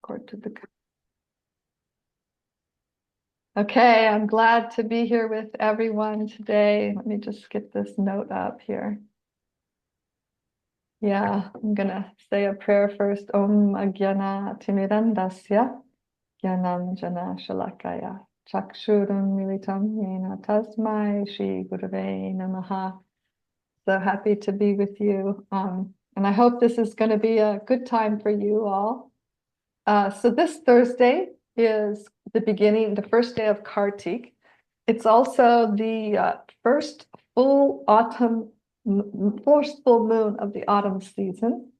Record to the. Okay, I'm glad to be here with everyone today. Let me just get this note up here. Yeah, I'm gonna say a prayer first. Om Agyana Timirandasya Gyanam Jana Shalakaya Chakshuram Militam Yena Tasmai Shri Gurave Namaha. So happy to be with you. And I hope this is going to be a good time for you all. So this Thursday is the first day of Kartik. It's also the first full full moon of the autumn season.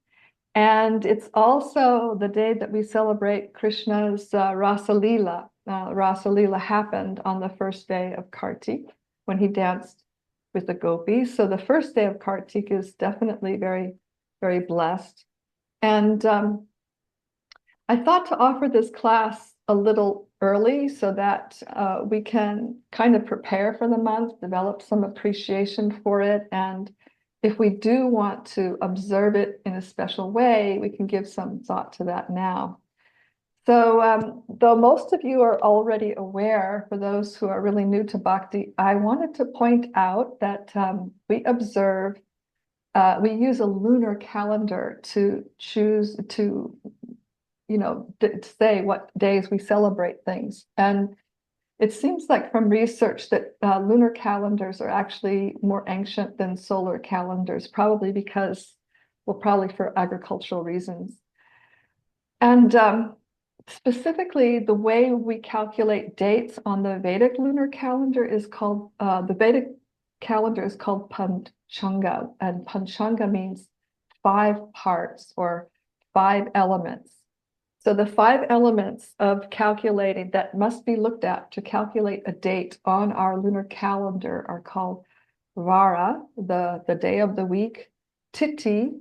And it's also the day that we celebrate Krishna's Rasa Leela. Rasa Leela happened on the first day of Kartik when he danced with the gopis. So the first day of Kartik is definitely very, very blessed. And I thought to offer this class a little early so that we can kind of prepare for the month, develop some appreciation for it. And if we do want to observe it in a special way, we can give some thought to that now. So though most of you are already aware, for those who are really new to Bhakti, I wanted to point out that we use a lunar calendar to choose to say what days we celebrate things. And it seems like from research that lunar calendars are actually more ancient than solar calendars, probably for agricultural reasons. And specifically, the way we calculate dates on the Vedic lunar calendar is called, Panchanga, and Panchanga means 5 parts or 5 elements. So the 5 elements of calculating that must be looked at to calculate a date on our lunar calendar are called Vara, the day of the week, Tithi,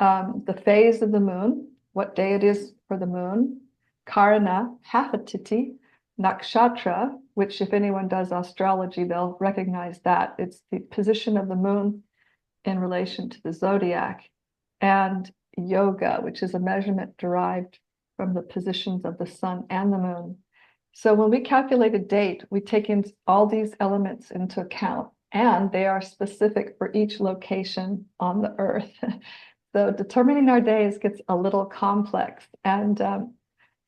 the phase of the moon, what day it is for the moon, Karana, half a Tithi, Nakshatra, which if anyone does astrology, they'll recognize that. It's the position of the moon in relation to the zodiac, and Yoga, which is a measurement derived from the positions of the sun and the moon. So when we calculate a date, we take in all these elements into account, and they are specific for each location on the earth. So determining our days gets a little complex. And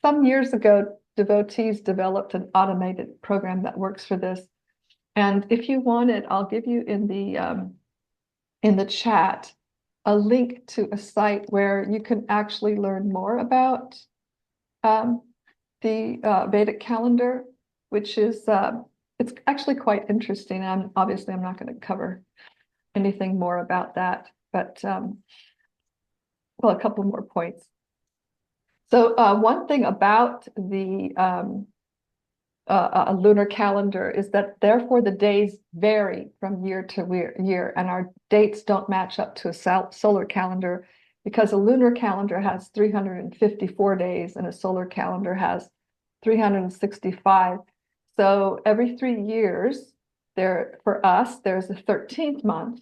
some years ago, devotees developed an automated program that works for this. And if you want it, I'll give you in the chat a link to a site where you can actually learn more about the Vedic calendar, which is it's actually quite interesting. And obviously, I'm not going to cover anything more about that, but a couple more points. So one thing about the lunar calendar is that therefore the days vary from year to year, and our dates don't match up to a solar calendar, because a lunar calendar has 354 days and a solar calendar has 365. So every 3 years, for us, there's a 13th month,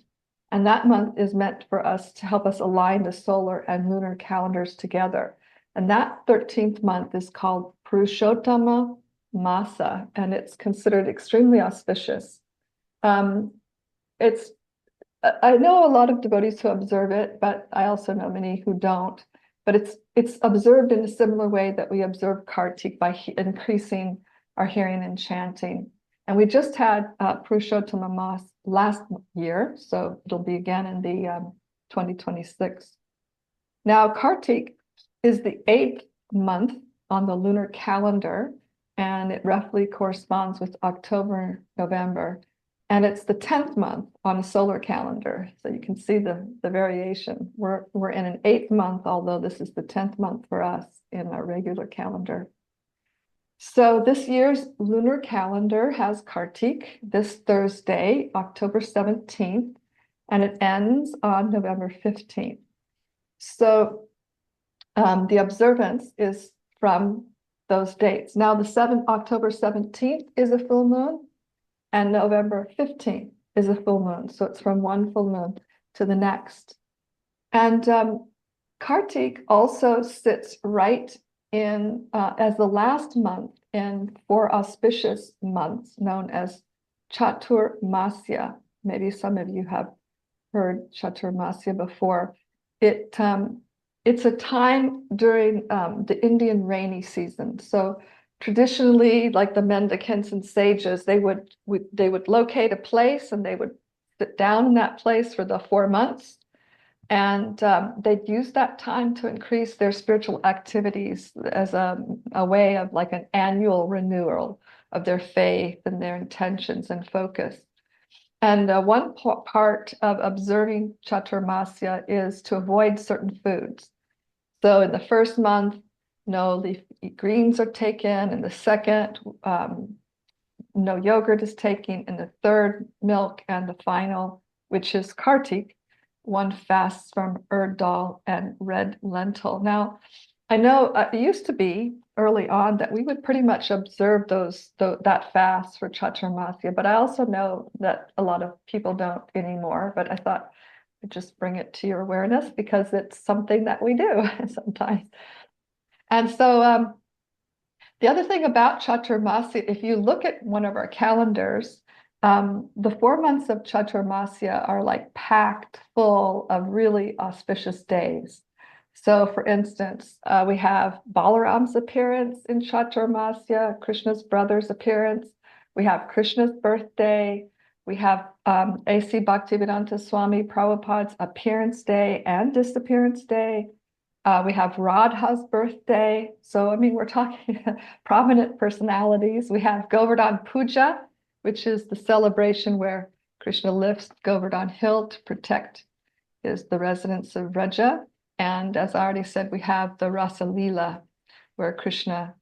and that month is meant for us to help us align the solar and lunar calendars together. And that 13th month is called Purushottama Masa, and it's considered extremely auspicious. I know a lot of devotees who observe it, but I also know many who don't. But it's observed in a similar way that we observe Kartik, by increasing our hearing and chanting. And we just had Purushottama Mas last year, so it'll be again in the 2026. Now, Kartik is the 8th month on the lunar calendar, and it roughly corresponds with October, November. And it's the 10th month on a solar calendar. So you can see the variation. We're in an 8th month, although this is the 10th month for us in our regular calendar. So this year's lunar calendar has Kartik this Thursday, October 17th, and it ends on November 15th. So the observance is from those dates. Now, October 17th is a full moon, and November 15th is a full moon. So it's from one full moon to the next. And Kartik also sits right as the last month in 4 auspicious months known as Chaturmasya. Maybe some of you have heard Chaturmasya before. It's a time during the Indian rainy season. So traditionally, like the mendicants and sages, they would locate a place and they would sit down in that place for the 4 months. And they'd use that time to increase their spiritual activities as a way of like an annual renewal of their faith and their intentions and focus. And one part of observing Chaturmasya is to avoid certain foods. So in the first month, no leafy greens are taken. In the second, no yogurt is taken. In the third, milk. And the final, which is Kartik, one fasts from urd dal and red lentil. Now, I know it used to be early on that we would pretty much observe that fast for Chaturmasya, but I also know that a lot of people don't anymore. But I thought I'd just bring it to your awareness because it's something that we do sometimes. And so the other thing about Chaturmasya, if you look at one of our calendars, the 4 months of Chaturmasya are like packed full of really auspicious days. So for instance, we have Balaram's appearance in Chaturmasya, Krishna's brother's appearance. We have Krishna's birthday. We have A.C. Bhaktivedanta Swami Prabhupada's appearance day and disappearance day. We have Radha's birthday. So, I mean, we're talking prominent personalities. We have Govardhan Puja, which is the celebration where Krishna lifts Govardhan Hill to protect the residents of Vraja. And as I already said, we have the Rasa Leela, where Krishna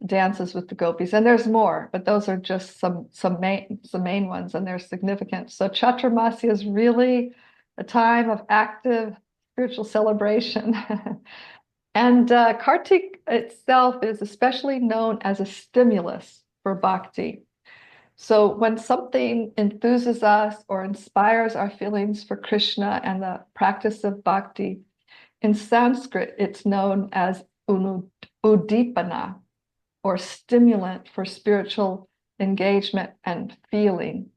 dances with the gopis. And there's more, but those are just some main ones, and they're significant. So Chaturmasya is really a time of active spiritual celebration. And Kartik itself is especially known as a stimulus for bhakti. So when something enthuses us or inspires our feelings for Krishna and the practice of bhakti, in Sanskrit, it's known as udipana, or stimulant for spiritual engagement and feeling.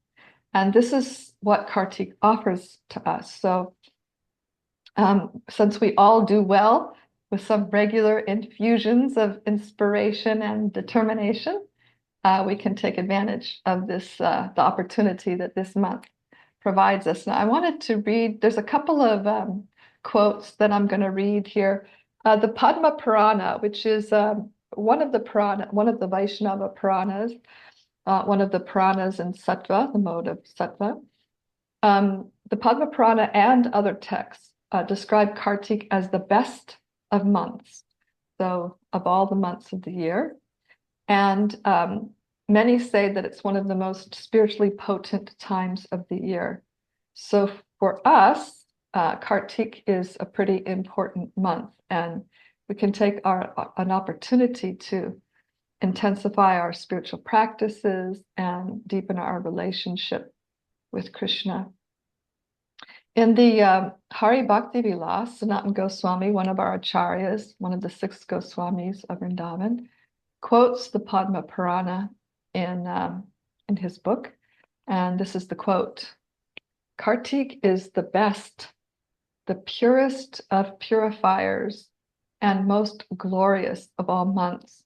And this is what Kartik offers to us. So since we all do well with some regular infusions of inspiration and determination, we can take advantage of the opportunity that this month provides us. Now, I wanted to read, there's a couple of quotes that I'm going to read here. The Padma Purana, which is one of the Vaishnava Puranas, one of the Puranas in Sattva, the mode of Sattva. The Padma Purana and other texts describe Kartik as the best of months, so of all the months of the year. And many say that it's one of the most spiritually potent times of the year. So for us, Kartik is a pretty important month, and we can take an opportunity to intensify our spiritual practices and deepen our relationship with Krishna. In the Hari Bhakti Vilas, Sanatana Goswami, one of our acharyas, one of the 6 Goswamis of Vrindavan, quotes the Padma Purana in his book. And this is the quote: Kartik is the best, the purest of purifiers, and most glorious of all months.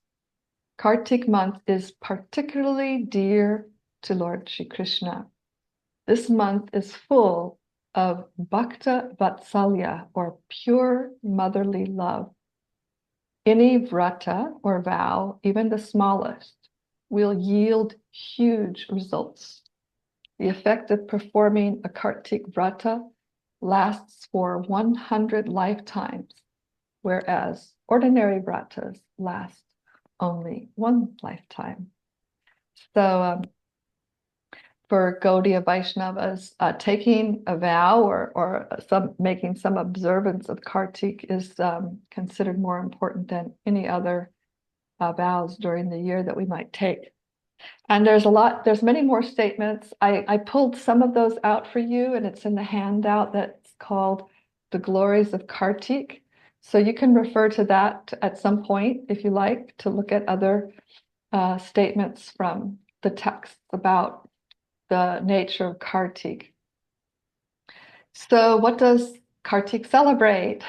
Kartik month is particularly dear to Lord Shri Krishna. This month is full of bhakta vatsalya, or pure motherly love. Any vrata or vow, even the smallest, will yield huge results. The effect of performing a Kartik vrata lasts for 100 lifetimes, whereas ordinary vratas last only 1 lifetime. So for Gaudiya Vaishnavas, taking a vow or making some observance of Kartik is considered more important than any other vows during the year that we might take. And there's many more statements. I pulled some of those out for you, and it's in the handout that's called The Glories of Kartik. So you can refer to that at some point if you like to look at other statements from the texts about the nature of Kartik. So what does Kartik celebrate?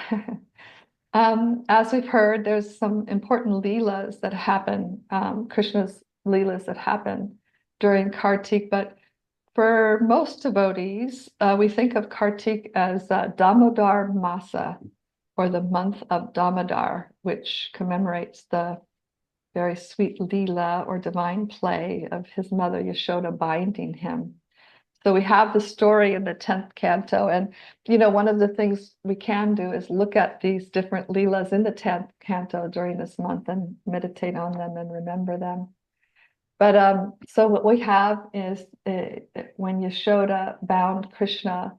As we've heard, there's some important leelas that happen, Krishna's leelas that happen during Kartik, but for most devotees, we think of Kartik as Damodar Masa, or the month of Damodar, which commemorates the very sweet leela or divine play of his mother Yashoda binding him. So we have the story in the 10th canto. And, one of the things we can do is look at these different leelas in the 10th canto during this month and meditate on them and remember them. But so what we have is when Yashoda bound Krishna,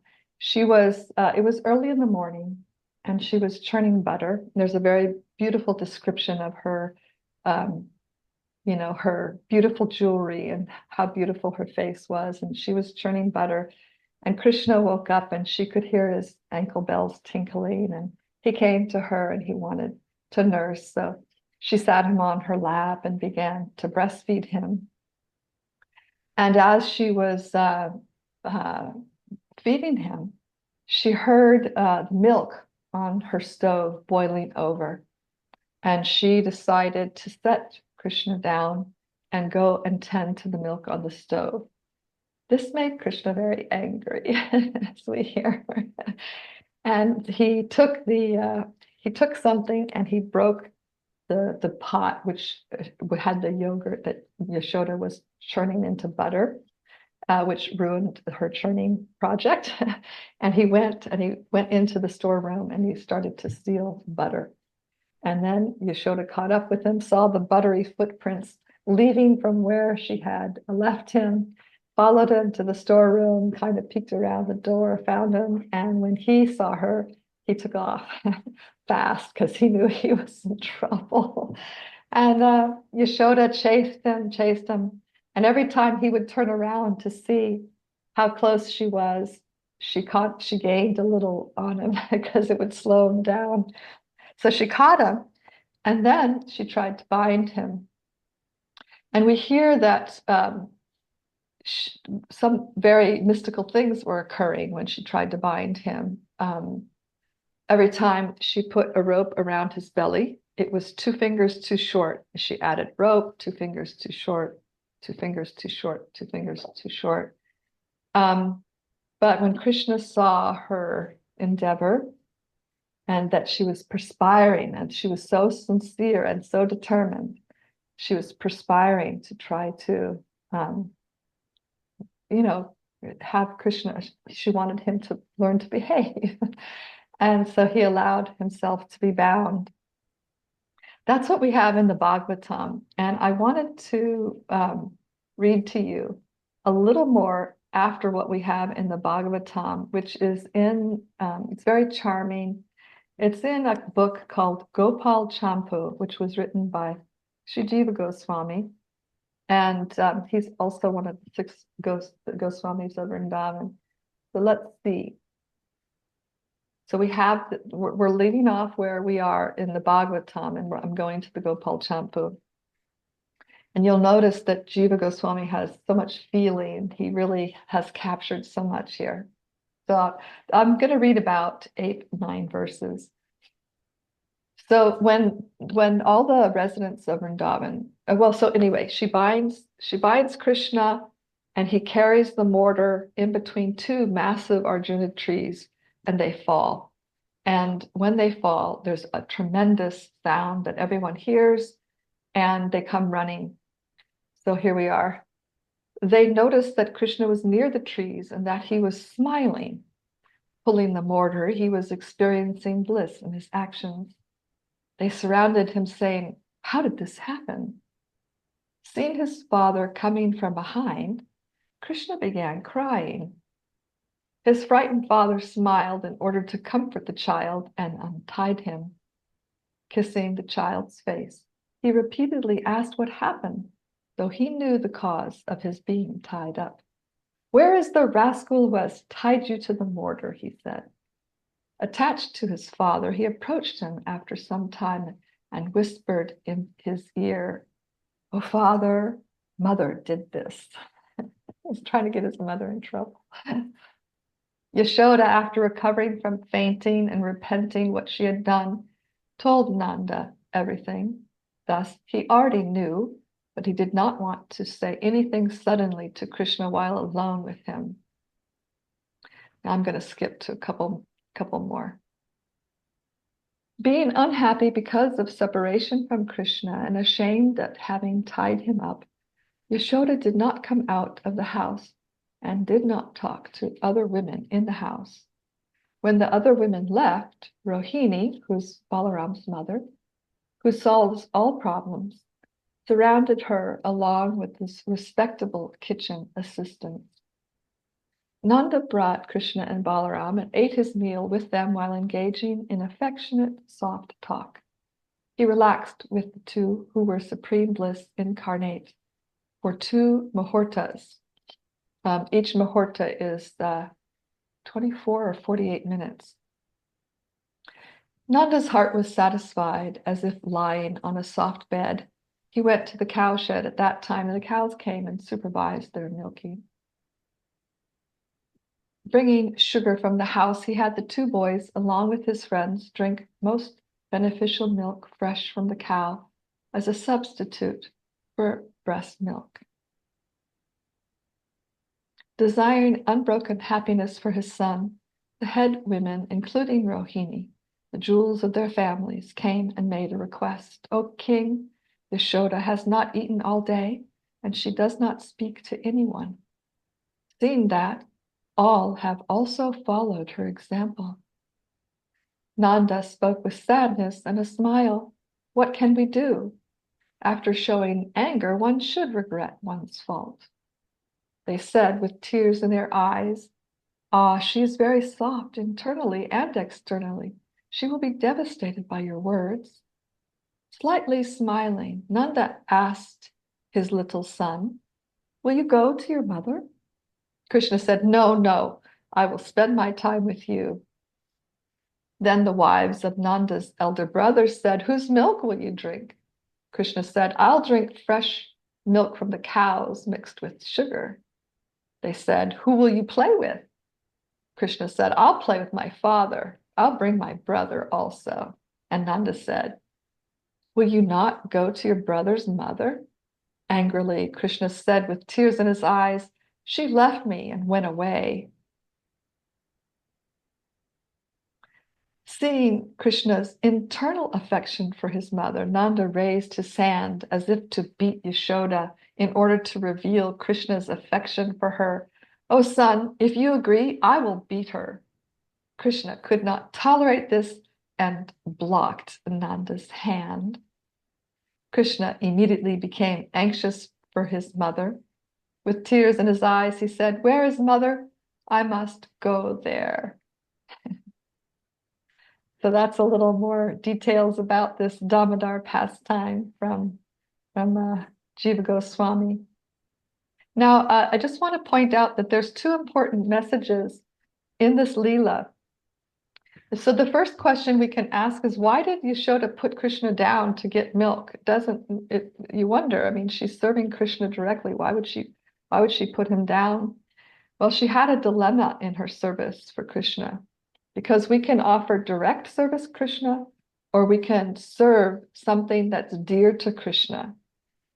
it was early in the morning and she was churning butter. There's a very beautiful description of her um, her beautiful jewelry and how beautiful her face was. And she was churning butter. And Krishna woke up and she could hear his ankle bells tinkling. And he came to her and he wanted to nurse. So she sat him on her lap and began to breastfeed him. And as she was feeding him, she heard the milk on her stove boiling over. And she decided to set Krishna down and go and tend to the milk on the stove. This made Krishna very angry, as we hear. And he took something and he broke the pot which had the yogurt that Yashoda was churning into butter, which ruined her churning project. And he went into the storeroom and he started to steal butter. And then Yashoda caught up with him, saw the buttery footprints leaving from where she had left him, followed him to the storeroom, kind of peeked around the door, found him. And when he saw her, he took off fast because he knew he was in trouble. And Yashoda chased him. And every time he would turn around to see how close she was, she gained a little on him because it would slow him down. So she caught him, and then she tried to bind him. And we hear that some very mystical things were occurring when she tried to bind him. Every time she put a rope around his belly, it was 2 fingers too short. She added rope, 2 fingers too short, 2 fingers too short, 2 fingers too short. But when Krishna saw her endeavor, and that she was perspiring, and she was so sincere and so determined. She was perspiring to try to, have Krishna. She wanted him to learn to behave. And so he allowed himself to be bound. That's what we have in the Bhagavatam. And I wanted to read to you a little more after what we have in the Bhagavatam, which is it's very charming. It's in a book called Gopal Champu, which was written by Sri Jiva Goswami. And he's also one of the 6 Goswamis of Vrindavan. So let's see. So we're leading off where we are in the Bhagavatam, and I'm going to the Gopal Champu. And you'll notice that Jiva Goswami has so much feeling. He really has captured so much here. So I'm going to read about 8, 9 verses. So when all the residents of Vrindavan, so anyway, she binds Krishna, and he carries the mortar in between 2 massive Arjuna trees, and they fall. And when they fall, there's a tremendous sound that everyone hears, and they come running. So here we are. They noticed that Krishna was near the trees and that he was smiling. Pulling the mortar, he was experiencing bliss in his actions. They surrounded him, saying, "How did this happen?" Seeing his father coming from behind, Krishna began crying. His frightened father smiled in order to comfort the child and untied him. Kissing the child's face, he repeatedly asked what happened, though he knew the cause of his being tied up. "Where is the rascal who has tied you to the mortar?" he said. Attached to his father, he approached him after some time and whispered in his ear, "Oh, father, mother did this." He's trying to get his mother in trouble. Yashoda, after recovering from fainting and repenting what she had done, told Nanda everything. Thus, he already knew, but he did not want to say anything suddenly to Krishna while alone with him. Now I'm going to skip to a couple more. Being unhappy because of separation from Krishna and ashamed at having tied him up, Yashoda did not come out of the house and did not talk to other women in the house. When the other women left, Rohini, who's Balaram's mother, who solves all problems, surrounded her along with his respectable kitchen assistants. Nanda brought Krishna and Balaram and ate his meal with them while engaging in affectionate, soft talk. He relaxed with the two who were supreme bliss incarnate for 2 muhurtas. Each muhurta is 24 or 48 minutes. Nanda's heart was satisfied, as if lying on a soft bed. He went to the cowshed at that time, and the cows came and supervised their milking. Bringing sugar from the house, he had the 2 boys, along with his friends, drink most beneficial milk fresh from the cow as a substitute for breast milk. Desiring unbroken happiness for his son, the head women, including Rohini, the jewels of their families, came and made a request. "O king, Yashoda has not eaten all day, and she does not speak to anyone." Seeing that, all have also followed her example. Nanda spoke with sadness and a smile. "What can we do? After showing anger, one should regret one's fault." They said with tears in their eyes, "Ah, she is very soft internally and externally. She will be devastated by your words." Slightly smiling, Nanda asked his little son, "Will you go to your mother?" Krishna said, No, I will spend my time with you." Then the wives of Nanda's elder brothers said, "Whose milk will you drink?" Krishna said, "I'll drink fresh milk from the cows mixed with sugar." They said, "Who will you play with?" Krishna said, "I'll play with my father. I'll bring my brother also." And Nanda said, "Will you not go to your brother's mother?" Angrily, Krishna said with tears in his eyes, "She left me and went away." Seeing Krishna's internal affection for his mother, Nanda raised his hand as if to beat Yashoda in order to reveal Krishna's affection for her. "Oh son, if you agree, I will beat her." Krishna could not tolerate this and blocked Nanda's hand. Krishna immediately became anxious for his mother. With tears in his eyes, he said, "Where is mother? I must go there." So that's a little more details about this Damodar pastime from Jiva Goswami. Now, I just want to point out that there's 2 important messages in this Leela. So the first question we can ask is, why did Yashoda put Krishna down to get milk? You wonder, I mean, she's serving Krishna directly. Why would she put him down? Well, she had a dilemma in her service for Krishna, because we can offer direct service Krishna, or we can serve something that's dear to Krishna.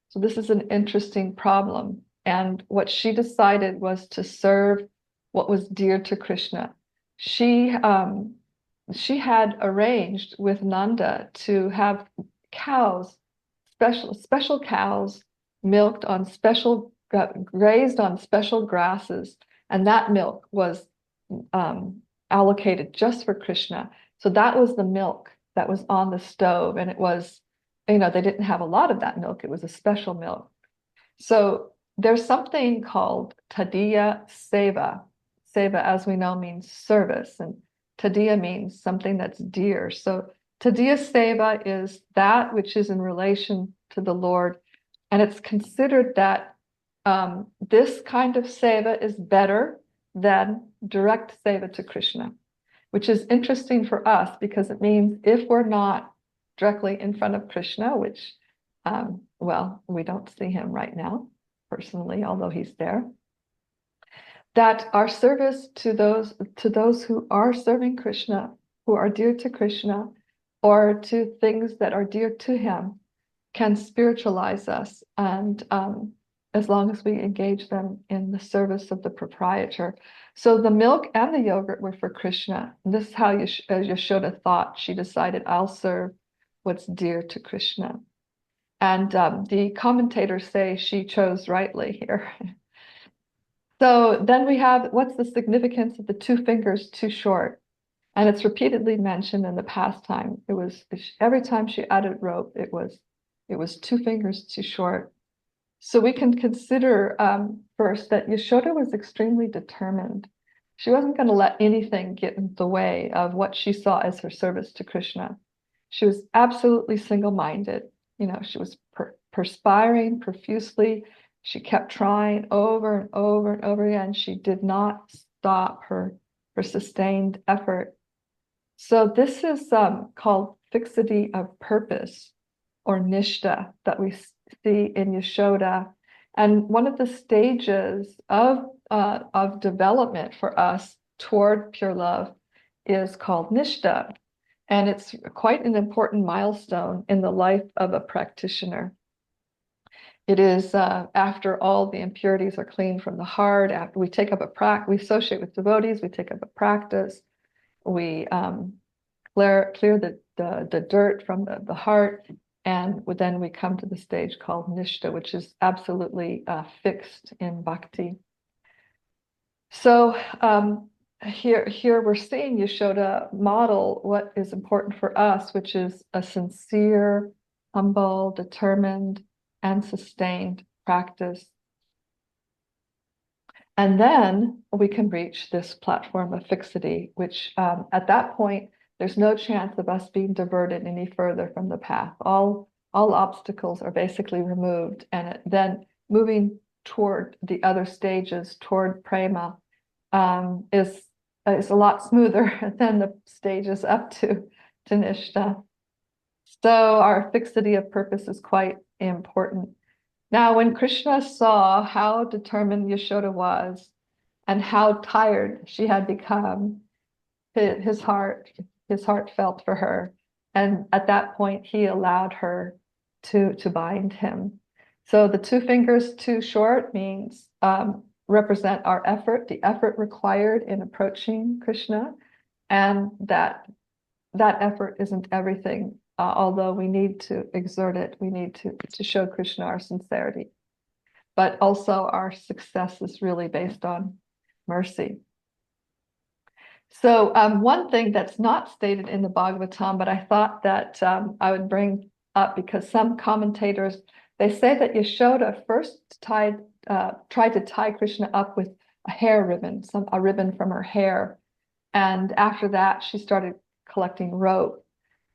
So this is an interesting problem. And what she decided was to serve what was dear to Krishna. She had arranged with Nanda to have cows, special cows, milked on grazed on special grasses, and that milk was allocated just for Krishna. So that was the milk that was on the stove, and it was, they didn't have a lot of that milk. It was a special milk. So there's something called Tadiya Seva. Seva, as we know, means service, and Tadiya means something that's dear. So Tadiya Seva is that which is in relation to the Lord, and it's considered that this kind of seva is better than direct seva to Krishna. which is interesting for us because it means if we're not directly in front of Krishna, which, well, we don't see him right now personally, although he's there, that our service to those who are serving Krishna, who are dear to Krishna, or to things that are dear to him, can spiritualize us, and as long as we engage them in the service of the proprietor. So the milk and the yogurt were for Krishna. And this is how Yashoda thought. She decided, I'll serve what's dear to Krishna. And the commentators say she chose rightly here. So then we have, what's the significance of the two fingers too short? And it's repeatedly mentioned in the pastime. It was, every time she added rope, it was two fingers too short. So we can consider first that Yashoda was extremely determined. She wasn't going to let anything get in the way of what she saw as her service to Krishna. She was absolutely single-minded. You know, she was perspiring profusely. She kept trying over and over and over again. She did not stop her sustained effort. So this is called fixity of purpose, or nishta, that we see in Yashoda. And one of the stages of development for us toward pure love is called nishta. And it's quite an important milestone in the life of a practitioner. It is after all the impurities are cleaned from the heart, after we take up a practice, we associate with devotees, we take up a practice, we clear the dirt from the heart, and then we come to the stage called nishta, which is absolutely fixed in bhakti. So here we're seeing Yashoda model what is important for us, which is a sincere, humble, determined, and sustained practice. And then we can reach this platform of fixity, which at that point, there's no chance of us being diverted any further from the path. All obstacles are basically removed, and then moving toward the other stages, toward prema, is a lot smoother than the stages up to nishta. So our fixity of purpose is quite important. Now, when Krishna saw how determined Yashoda was and how tired she had become, his heart felt for her. And at that point, he allowed her to bind him. So the two fingers too short means represent our effort, the effort required in approaching Krishna, and that effort isn't everything. Although we need to exert it, we need to show Krishna our sincerity. But also our success is really based on mercy. So one thing that's not stated in the Bhagavatam, but I thought that I would bring up, because some commentators, they say that Yashoda first tried to tie Krishna up with a hair ribbon, a ribbon from her hair. And after that, she started collecting rope.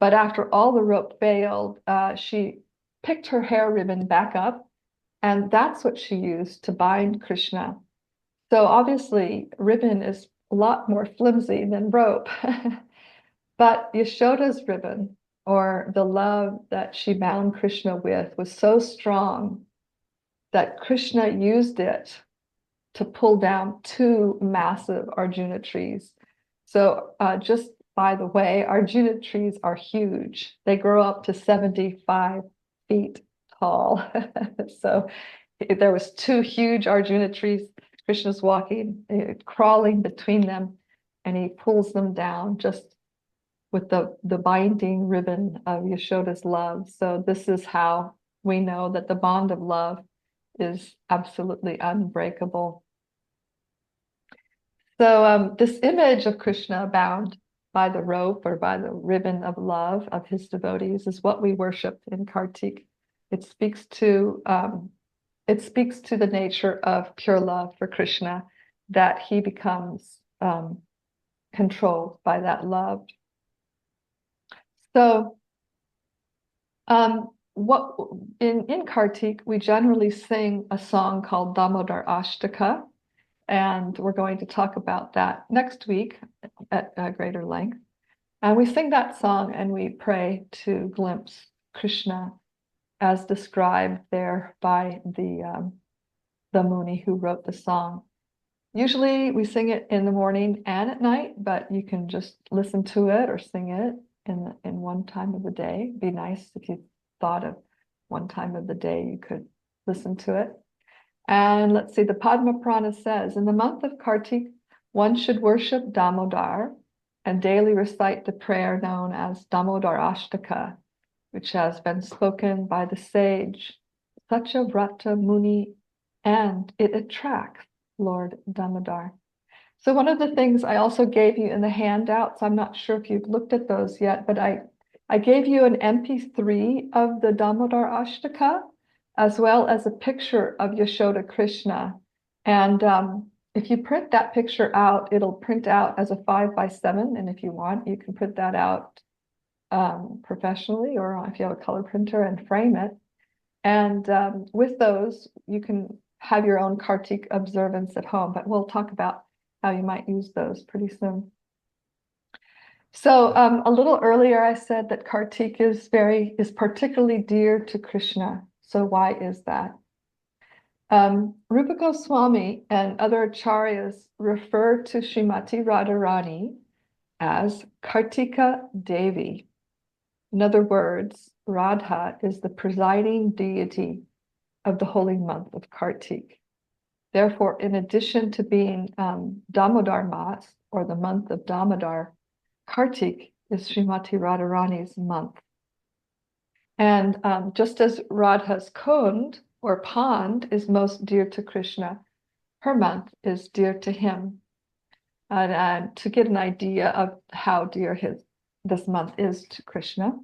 But after all the rope failed, she picked her hair ribbon back up, and that's what she used to bind Krishna. So obviously, ribbon is a lot more flimsy than rope. But Yashoda's ribbon, or the love that she bound Krishna with, was so strong that Krishna used it to pull down two massive Arjuna trees. So just by the way, Arjuna trees are huge. They grow up to 75 feet tall. So there was two huge Arjuna trees. Krishna's walking, crawling between them, and he pulls them down just with the binding ribbon of Yashoda's love. So this is how we know that the bond of love is absolutely unbreakable. So this image of Krishna bound by the rope or by the ribbon of love of his devotees is what we worship in Kartik. It speaks to the nature of pure love for Krishna, that he becomes controlled by that love. So what in Kartik, we generally sing a song called Damodar Ashtaka. And we're going to talk about that next week at greater length. And we sing that song and we pray to glimpse Krishna as described there by the Muni who wrote the song. Usually we sing it in the morning and at night, but you can just listen to it or sing it in one time of the day. It'd be nice if you thought of one time of the day you could listen to it. And let's see, the Padma Purana says, in the month of Kartik, one should worship Damodar and daily recite the prayer known as Damodar Ashtaka, which has been spoken by the sage Satyavrata Muni, and it attracts Lord Damodar. So one of the things I also gave you in the handouts, I'm not sure if you've looked at those yet, but I gave you an MP3 of the Damodar Ashtaka, as well as a picture of Yashoda Krishna. And if you print that picture out, it'll print out as a 5x7. And if you want, you can print that out professionally, or if you have a color printer, and frame it. And with those, you can have your own Kartik observance at home, but we'll talk about how you might use those pretty soon. So a little earlier, I said that Kartik is particularly dear to Krishna. So why is that? Rupa Goswami and other acharyas refer to Srimati Radharani as Kartika Devi. In other words, Radha is the presiding deity of the holy month of Kartik. Therefore, in addition to being Damodar Mas, or the month of Damodar, Kartik is Srimati Radharani's month. And just as Radha's Kund, or pond, is most dear to Krishna, her month is dear to him. And to get an idea of how dear this month is to Krishna,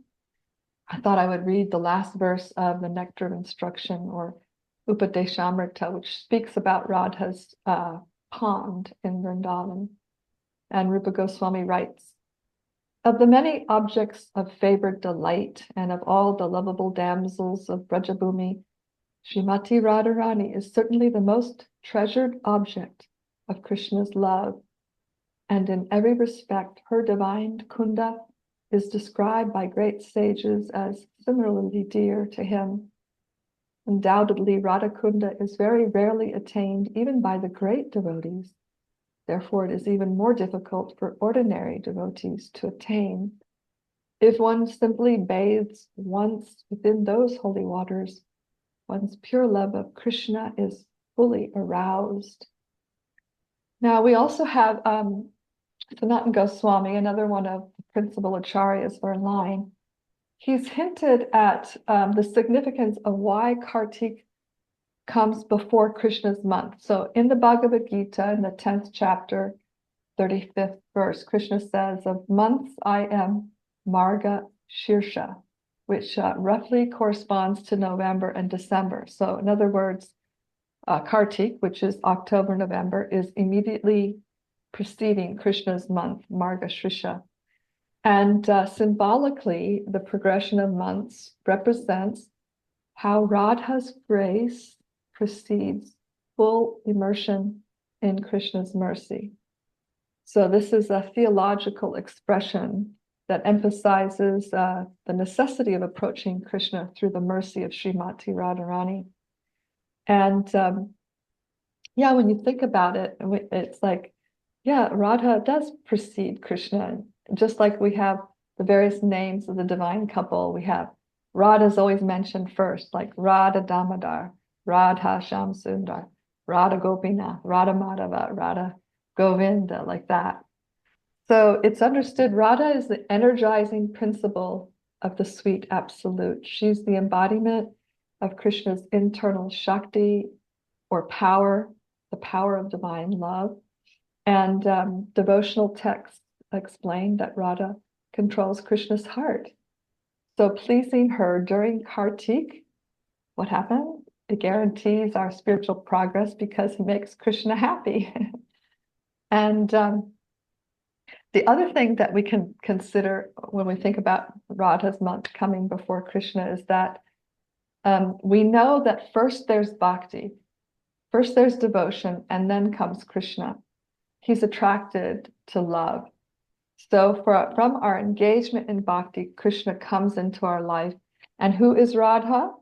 I thought I would read the last verse of the Nectar of Instruction, or Upadeshamrita, which speaks about Radha's pond in Vrindavan. And Rupa Goswami writes, of the many objects of favored delight and of all the lovable damsels of Brajabhumi, Srimati Radharani is certainly the most treasured object of Krishna's love. And in every respect, her divine Kunda is described by great sages as similarly dear to him. Undoubtedly, Radha Kunda is very rarely attained even by the great devotees. Therefore, it is even more difficult for ordinary devotees to attain. If one simply bathes once within those holy waters, one's pure love of Krishna is fully aroused. Now, we also have Sanatana Goswami, another one of the principal acharyas for line. He's hinted at the significance of why Kartik comes before Krishna's month. So in the Bhagavad Gita, in the 10th chapter, 35th verse, Krishna says, of months I am Marga Shirsha, which roughly corresponds to November and December. So in other words, Kartik, which is October, November, is immediately preceding Krishna's month, Marga Shirsha. And symbolically, the progression of months represents how Radha's grace precedes full immersion in Krishna's mercy. So this is a theological expression that emphasizes the necessity of approaching Krishna through the mercy of Srimati Radharani. And yeah, when you think about it, it's like, yeah, Radha does precede Krishna. Just like we have the various names of the divine couple, we have Radha is always mentioned first, like Radha Damodar, Radha Sham Sundar, Radha Gopinath, Radha Madhava, Radha Govinda, like that. So it's understood Radha is the energizing principle of the sweet absolute. She's the embodiment of Krishna's internal Shakti, or power, the power of divine love. And devotional texts explain that Radha controls Krishna's heart. So pleasing her during Kartik, what happens? It guarantees our spiritual progress because it makes Krishna happy. And the other thing that we can consider when we think about Radha's month coming before Krishna is that we know that first there's Bhakti. First there's devotion, and then comes Krishna. He's attracted to love. So from our engagement in bhakti, Krishna comes into our life. And who is Radha?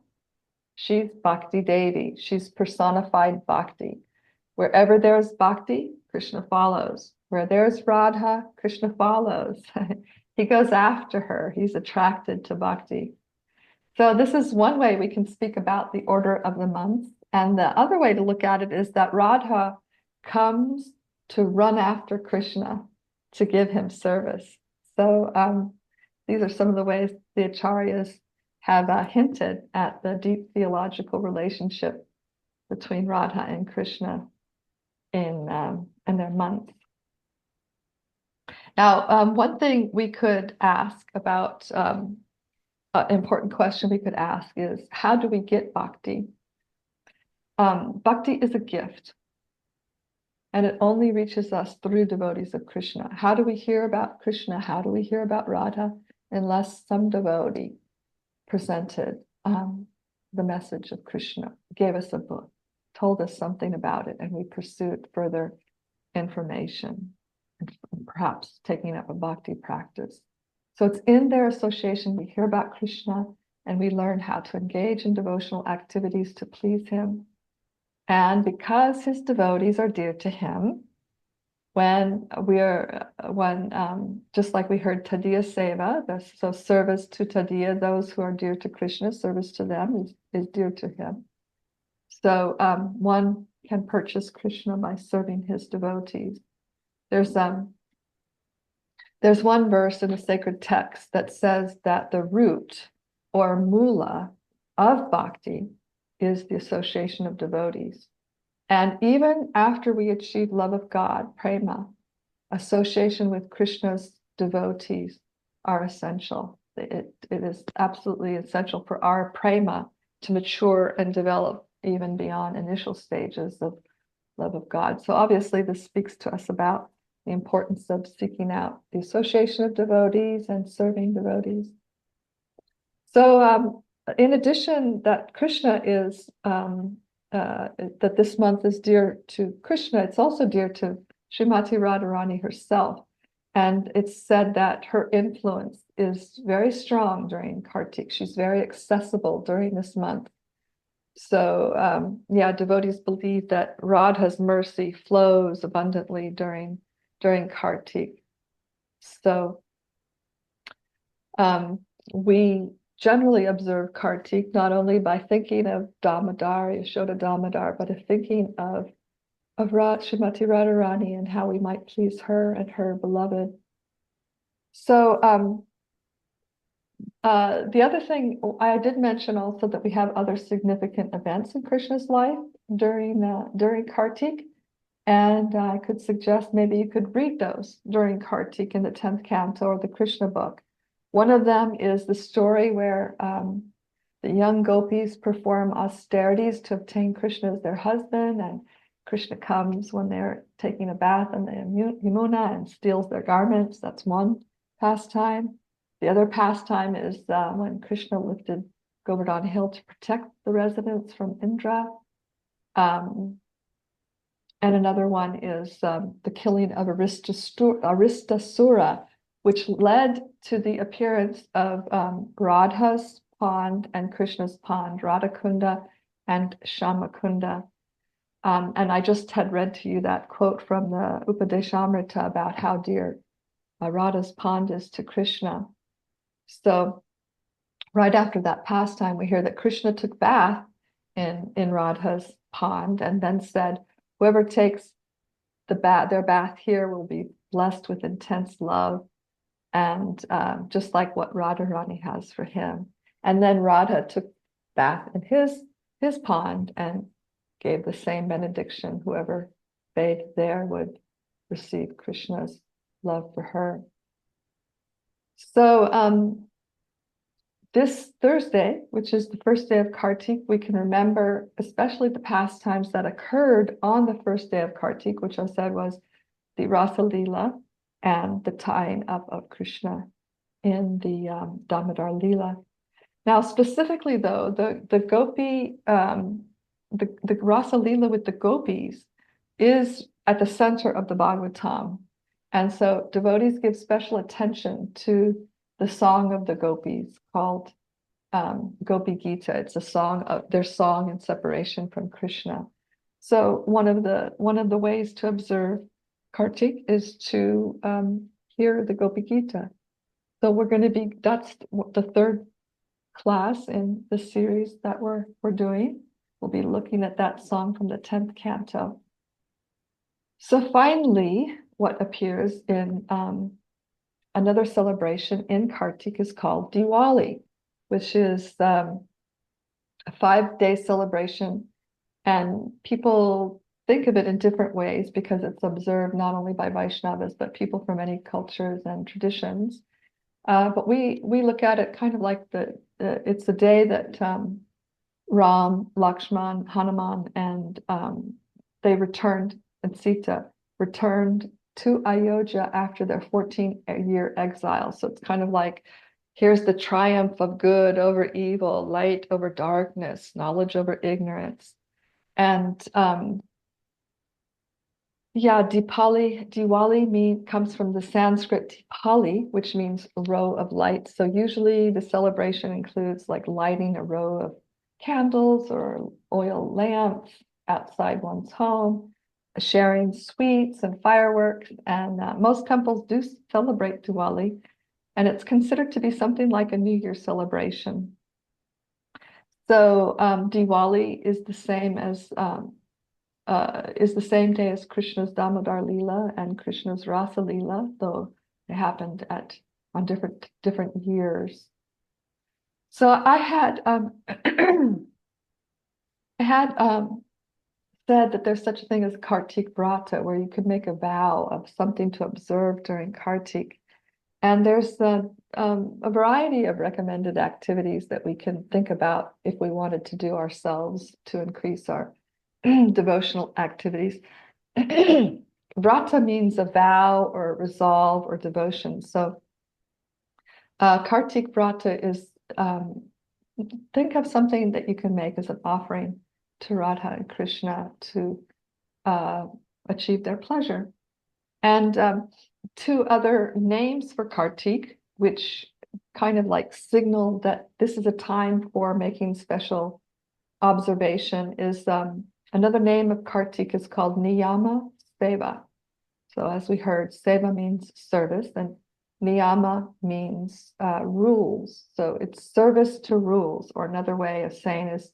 She's Bhakti Devi. She's personified bhakti. Wherever there's bhakti, Krishna follows. Where there's Radha, Krishna follows. He goes after her. He's attracted to bhakti. So this is one way we can speak about the order of the months. And the other way to look at it is that Radha comes to run after Krishna to give him service. So these are some of the ways the acharyas have hinted at the deep theological relationship between Radha and Krishna in their months. Now, one thing we could ask about, an important question we could ask is, how do we get bhakti? Bhakti is a gift, and it only reaches us through devotees of Krishna. How do we hear about Krishna? How do we hear about Radha? Unless some devotee presented the message of Krishna, gave us a book, told us something about it, and we pursued further information, and perhaps taking up a bhakti practice. So it's in their association we hear about Krishna, and we learn how to engage in devotional activities to please him. And because his devotees are dear to him, just like we heard Tadiya Seva, so service to Tadiya, those who are dear to Krishna, service to them is dear to him. So one can purchase Krishna by serving his devotees. There's one verse in the sacred text that says that the root or mula of bhakti is the association of devotees. And even after we achieve love of God, prema, association with Krishna's devotees are essential. It is absolutely essential for our prema to mature and develop even beyond initial stages of love of God. So obviously this speaks to us about the importance of seeking out the association of devotees and serving devotees. So in addition that Krishna is, that this month is dear to Krishna, it's also dear to Srimati Radharani herself. And it's said that her influence is very strong during Kartik. She's very accessible during this month. So devotees believe that Radha's mercy flows abundantly during Kartik. So we generally observe Kartik not only by thinking of Damodar, Yashoda Damodar, but of thinking of Srimati Radharani and how we might please her and her beloved. So the other thing I did mention also that we have other significant events in Krishna's life during Kartik, and I could suggest maybe you could read those during Kartik in the 10th canto or the Krishna book. One of them is the story where the young gopis perform austerities to obtain Krishna as their husband, and Krishna comes when they're taking a bath in the Yamuna and steals their garments. That's one pastime. The other pastime is when Krishna lifted Govardhan Hill to protect the residents from Indra. And another one is the killing of Aristasura, which led to the appearance of Radha's pond and Krishna's pond, Radhakunda and Shamakunda. And I just had read to you that quote from the Upadeshamrita about how dear Radha's pond is to Krishna. So right after that pastime, we hear that Krishna took bath in Radha's pond and then said, whoever takes their bath here will be blessed with intense love, and just like what Radharani has for him. And then Radha took bath in his pond and gave the same benediction. Whoever bathed there would receive Krishna's love for her. So this Thursday, which is the first day of Kartik, we can remember especially the pastimes that occurred on the first day of Kartik, which I said was the Rasa Leela and the tying up of Krishna in the Damodar Leela. Now, specifically though, the gopi the Rasa Lila with the gopis is at the center of the Bhagavatam. And so devotees give special attention to the song of the gopis called Gopi Gita. It's a song of their song in separation from Krishna. So one of the ways to observe Kartik is to hear the Gopi Gita. So that's the third class in the series that we're doing. We'll be looking at that song from the 10th canto. So finally, what appears in another celebration in Kartik is called Diwali, which is a 5-day celebration. And people think of it in different ways because it's observed not only by Vaishnavas, but people from many cultures and traditions. But we look at it kind of like it's the day that Ram, Lakshman, Hanuman, and they returned, and Sita returned to Ayodhya after their 14-year exile. So it's kind of like, here's the triumph of good over evil, light over darkness, knowledge over ignorance. And Diwali comes from the Sanskrit Dipali, which means row of lights. So usually the celebration includes like lighting a row of candles or oil lamps outside one's home, sharing sweets and fireworks. And most temples do celebrate Diwali, and it's considered to be something like a New Year celebration. So Diwali is the same day as Krishna's Damodar Leela and Krishna's Rasa Leela, though they happened on different years. So I had said that there's such a thing as Kartik Vrata, where you could make a vow of something to observe during Kartik. And there's a variety of recommended activities that we can think about if we wanted to do ourselves to increase our devotional activities. Vrata means a vow or resolve or devotion. So Kartik Vrata is, think of something that you can make as an offering to Radha and Krishna to achieve their pleasure. And two other names for Kartik, which kind of like signal that this is a time for making special observation, is another name of Kartik is called Niyama Seva. So as we heard, Seva means service, and Niyama means rules. So it's service to rules, or another way of saying is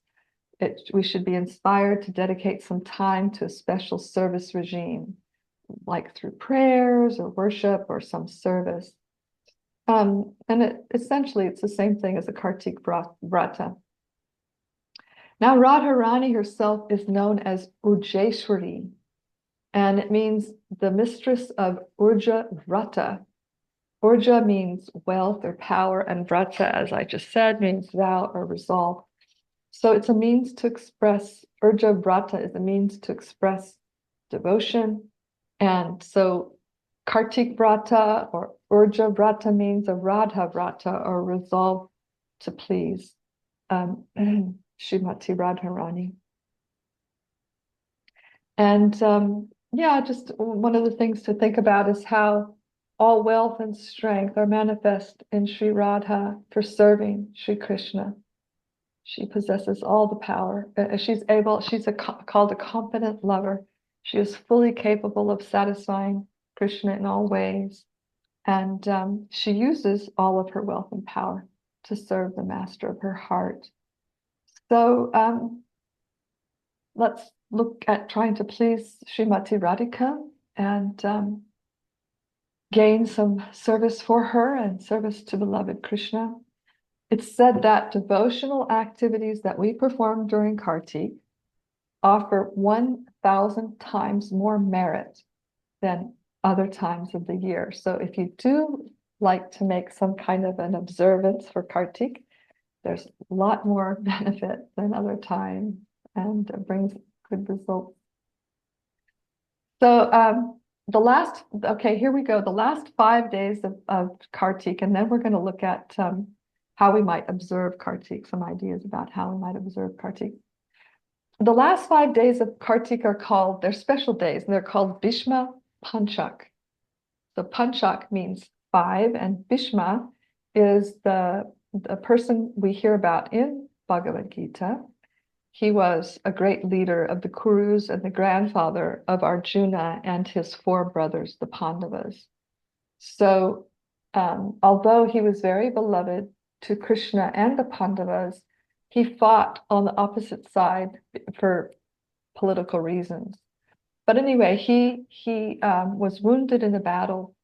we should be inspired to dedicate some time to a special service regime, like through prayers or worship or some service. And essentially, it's the same thing as a Kartik Vrata. Now, Radharani herself is known as Ujeshwari, and it means the mistress of Urja Vrata. Urja means wealth or power, and Vrata, as I just said, means vow or resolve. So it's a means to express, Urja Vrata is a means to express devotion. And so Kartik Vrata or Urja Vrata means a Radha Vrata, or resolve to please Srimati Radharani. And just one of the things to think about is how all wealth and strength are manifest in Sri Radha for serving Sri Krishna. She possesses all the power. She's called a competent lover. She is fully capable of satisfying Krishna in all ways. And she uses all of her wealth and power to serve the master of her heart. So let's look at trying to please Srimati Radhika and gain some service for her and service to beloved Krishna. It's said that devotional activities that we perform during Kartik offer 1,000 times more merit than other times of the year. So if you do like to make some kind of an observance for Kartik, there's a lot more benefit than other times, and it brings good results. So here we go. The last 5 days of Kartik, and then we're going to look at how we might observe Kartik, some ideas about how we might observe Kartik. the last 5 days of Kartika are called, they're special days, and they're called Bhishma Panchak. So Panchak means 5, and Bhishma is the person we hear about in Bhagavad Gita. He was a great leader of the Kurus and the grandfather of Arjuna and his 4 brothers, the Pandavas. So, although he was very beloved to Krishna and the Pandavas, he fought on the opposite side for political reasons. But anyway, he was wounded in the battle,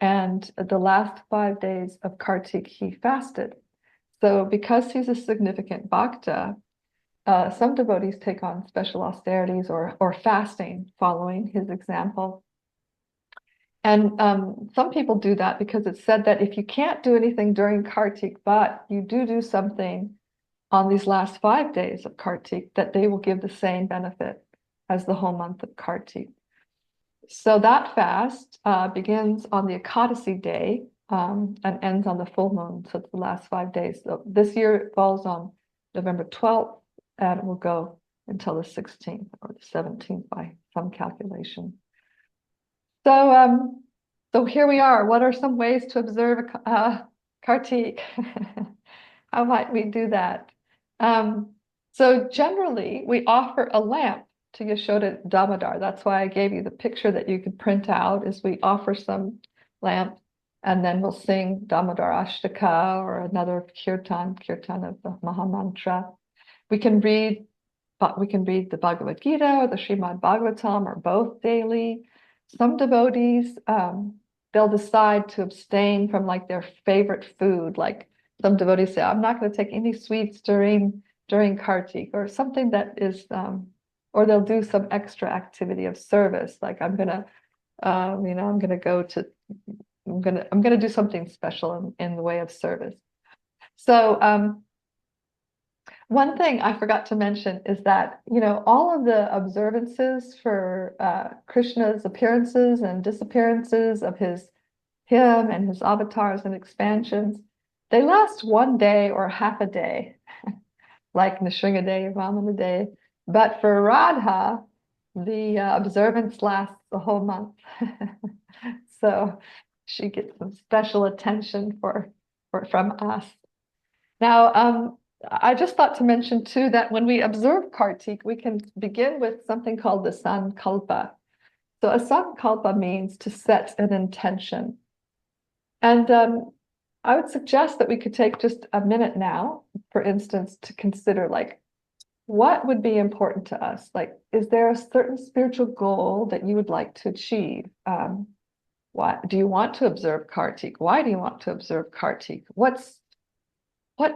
and the last 5 days of Kartik, he fasted. So, because he's a significant bhakta, some devotees take on special austerities or fasting following his example. And some people do that because it's said that if you can't do anything during Kartik, but you do something on these last 5 days of Kartik, that they will give the same benefit as the whole month of Kartik. So that fast begins on the Ekadasi day and ends on the full moon. So it's the last 5 days. So this year it falls on November 12th, and it will go until the 16th or the 17th by some calculation. So here we are. What are some ways to observe Kartik? How might we do that? So generally, we offer a lamp to Yashoda Damodar. That's why I gave you the picture that you could print out, is we offer some lamp, and then we'll sing Damodar Ashtaka or another kirtan of the Mahamantra. We can read the Bhagavad Gita or the Srimad Bhagavatam or both daily. Some devotees, they'll decide to abstain from like their favorite food. Like some devotees say, I'm not going to take any sweets during Kartik, or something that is, or they'll do some extra activity of service. Like I'm gonna do something special in the way of service. So one thing I forgot to mention is that, all of the observances for Krishna's appearances and disappearances of him and his avatars and expansions, they last 1 day or half a day, like Nrsimha Day, Vamana Day. But for Radha, the observance lasts the whole month. So she gets some special attention from us. Now, I just thought to mention too that when we observe Kartik, we can begin with something called the sankalpa. So a sankalpa means to set an intention. And I would suggest that we could take just a minute now, for instance, to consider like, what would be important to us? Like, is there a certain spiritual goal that you would like to achieve? Why do you want to observe Kartik? Why do you want to observe Kartik? What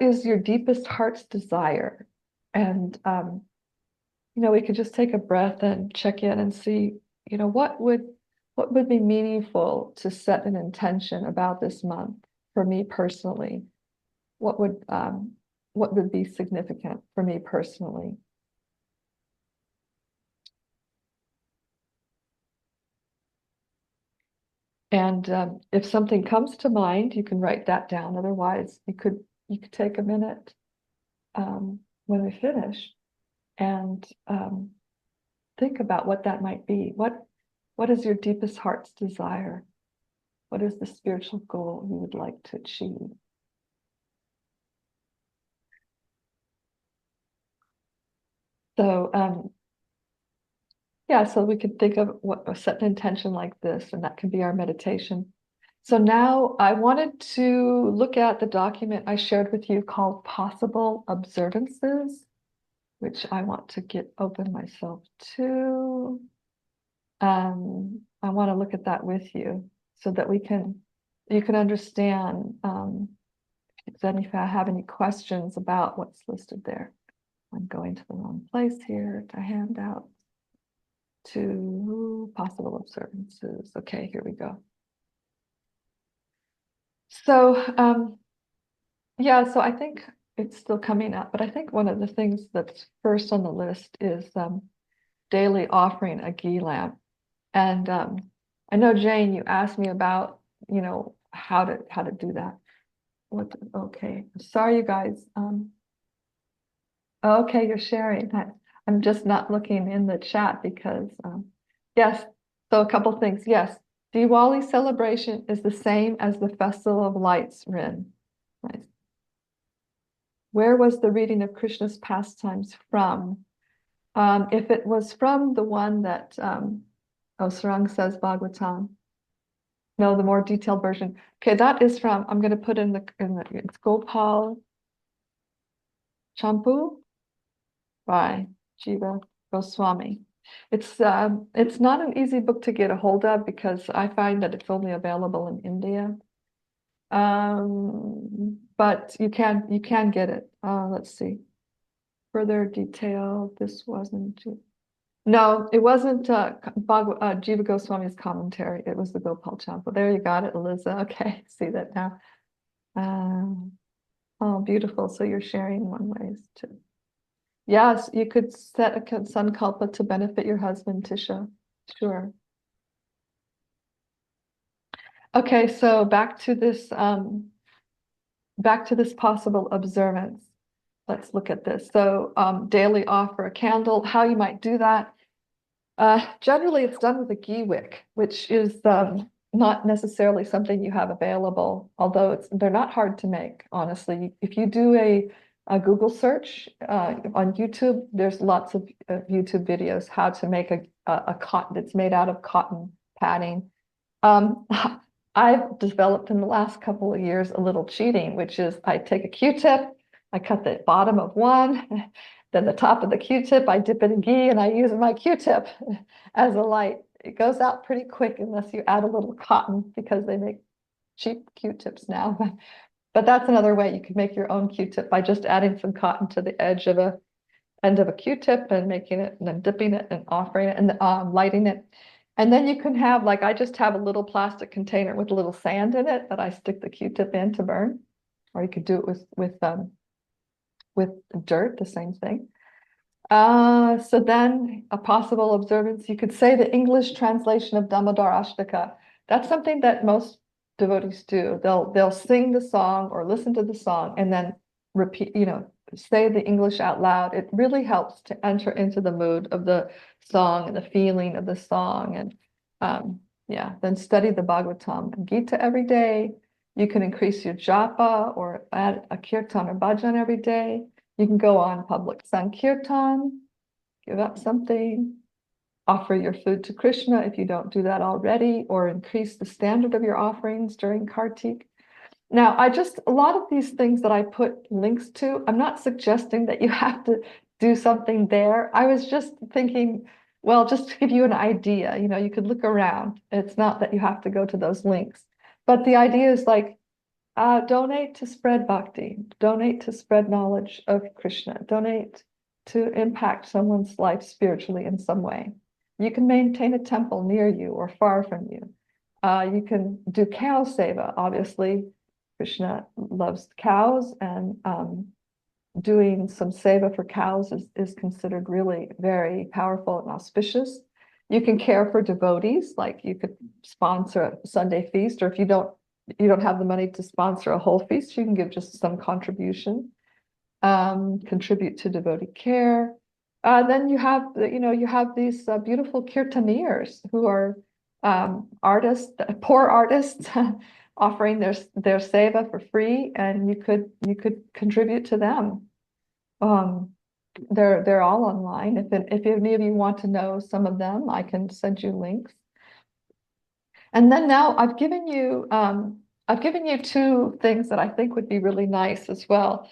is your deepest heart's desire? And we could just take a breath and check in and see, what would be meaningful to set an intention about this month for me personally? What would be significant for me personally? And if something comes to mind, you can write that down. Otherwise, you could take a minute when we finish and think about what that might be. What is your deepest heart's desire? What is the spiritual goal you would like to achieve? So so we could think of set an intention like this, and that can be our meditation. So now I wanted to look at the document I shared with you called Possible Observances, which I want to get open myself to. I want to look at that with you so that you can understand if I have any questions about what's listed there. I'm going to the wrong place here to hand out to possible observances. Okay, here we go. So so I think it's still coming up, but I think one of the things that's first on the list is daily offering a ghee lamp. And I know, Jane, you asked me about, how to do that. Okay, sorry, you guys. Okay, you're sharing that. I'm just not looking in the chat because, yes, so a couple things. Yes, Diwali celebration is the same as the Festival of Lights, Rin. Right. Where was the reading of Krishna's pastimes from? If it was from the one that Sarang says Bhagavatam, no, the more detailed version. Okay, that is from, I'm going to put it's Gopal Champu by Jiva Goswami. It's not an easy book to get a hold of because I find that it's only available in India. But you can get it. Let's see. Further detail. This wasn't. No, it wasn't Jiva Goswami's commentary. It was the Gopal Champa. There you got it, Eliza. Okay, see that now. Oh, beautiful. So you're sharing one ways too. Yes, you could set a sankalpa to benefit your husband, Tisha. Sure. Okay, so back to this possible observance. Let's look at this. So daily offer a candle, how you might do that. Generally, it's done with a ghee wick, which is not necessarily something you have available, although they're not hard to make, honestly. If you do a Google search on YouTube, there's lots of YouTube videos how to make a cotton that's made out of cotton padding. I've developed in the last couple of years a little cheating, which is I take a Q-tip, I cut the bottom of one, then the top of the Q-tip, I dip it in ghee and I use my Q-tip as a light. It goes out pretty quick unless you add a little cotton because they make cheap Q-tips now. But that's another way you can make your own Q-tip by just adding some cotton to the edge of end of a Q-tip and making it and then dipping it and offering it and lighting it. And then you can have, like, I just have a little plastic container with a little sand in it that I stick the Q-tip in to burn, or you could do it with dirt, the same thing. So then a possible observance, you could say the English translation of Damodar Ashtaka. That's something that most devotees do. They'll sing the song or listen to the song and then repeat, say the English out loud. It really helps to enter into the mood of the song and the feeling of the song. And then study the Bhagavatam and Gita every day. You can increase your japa or add a kirtan or bhajan every day. You can go on public sankirtan, give up something, offer your food to Krishna if you don't do that already, or increase the standard of your offerings during Kartik. Now, a lot of these things that I put links to, I'm not suggesting that you have to do something there. I was just thinking, well, just to give you an idea, you could look around. It's not that you have to go to those links. But the idea is like, donate to spread bhakti, donate to spread knowledge of Krishna, donate to impact someone's life spiritually in some way. You can maintain a temple near you or far from you. You can do cow seva. Obviously, Krishna loves cows, and doing some seva for cows is considered really very powerful and auspicious. You can care for devotees, like you could sponsor a Sunday feast, or if you don't have the money to sponsor a whole feast, you can give just some contribution, contribute to devotee care. Then you have these beautiful kirtaniers who are artists, poor artists, offering their seva for free, and you could contribute to them. They're all online. If any of you want to know some of them, I can send you links. And then now I've given you two things that I think would be really nice as well.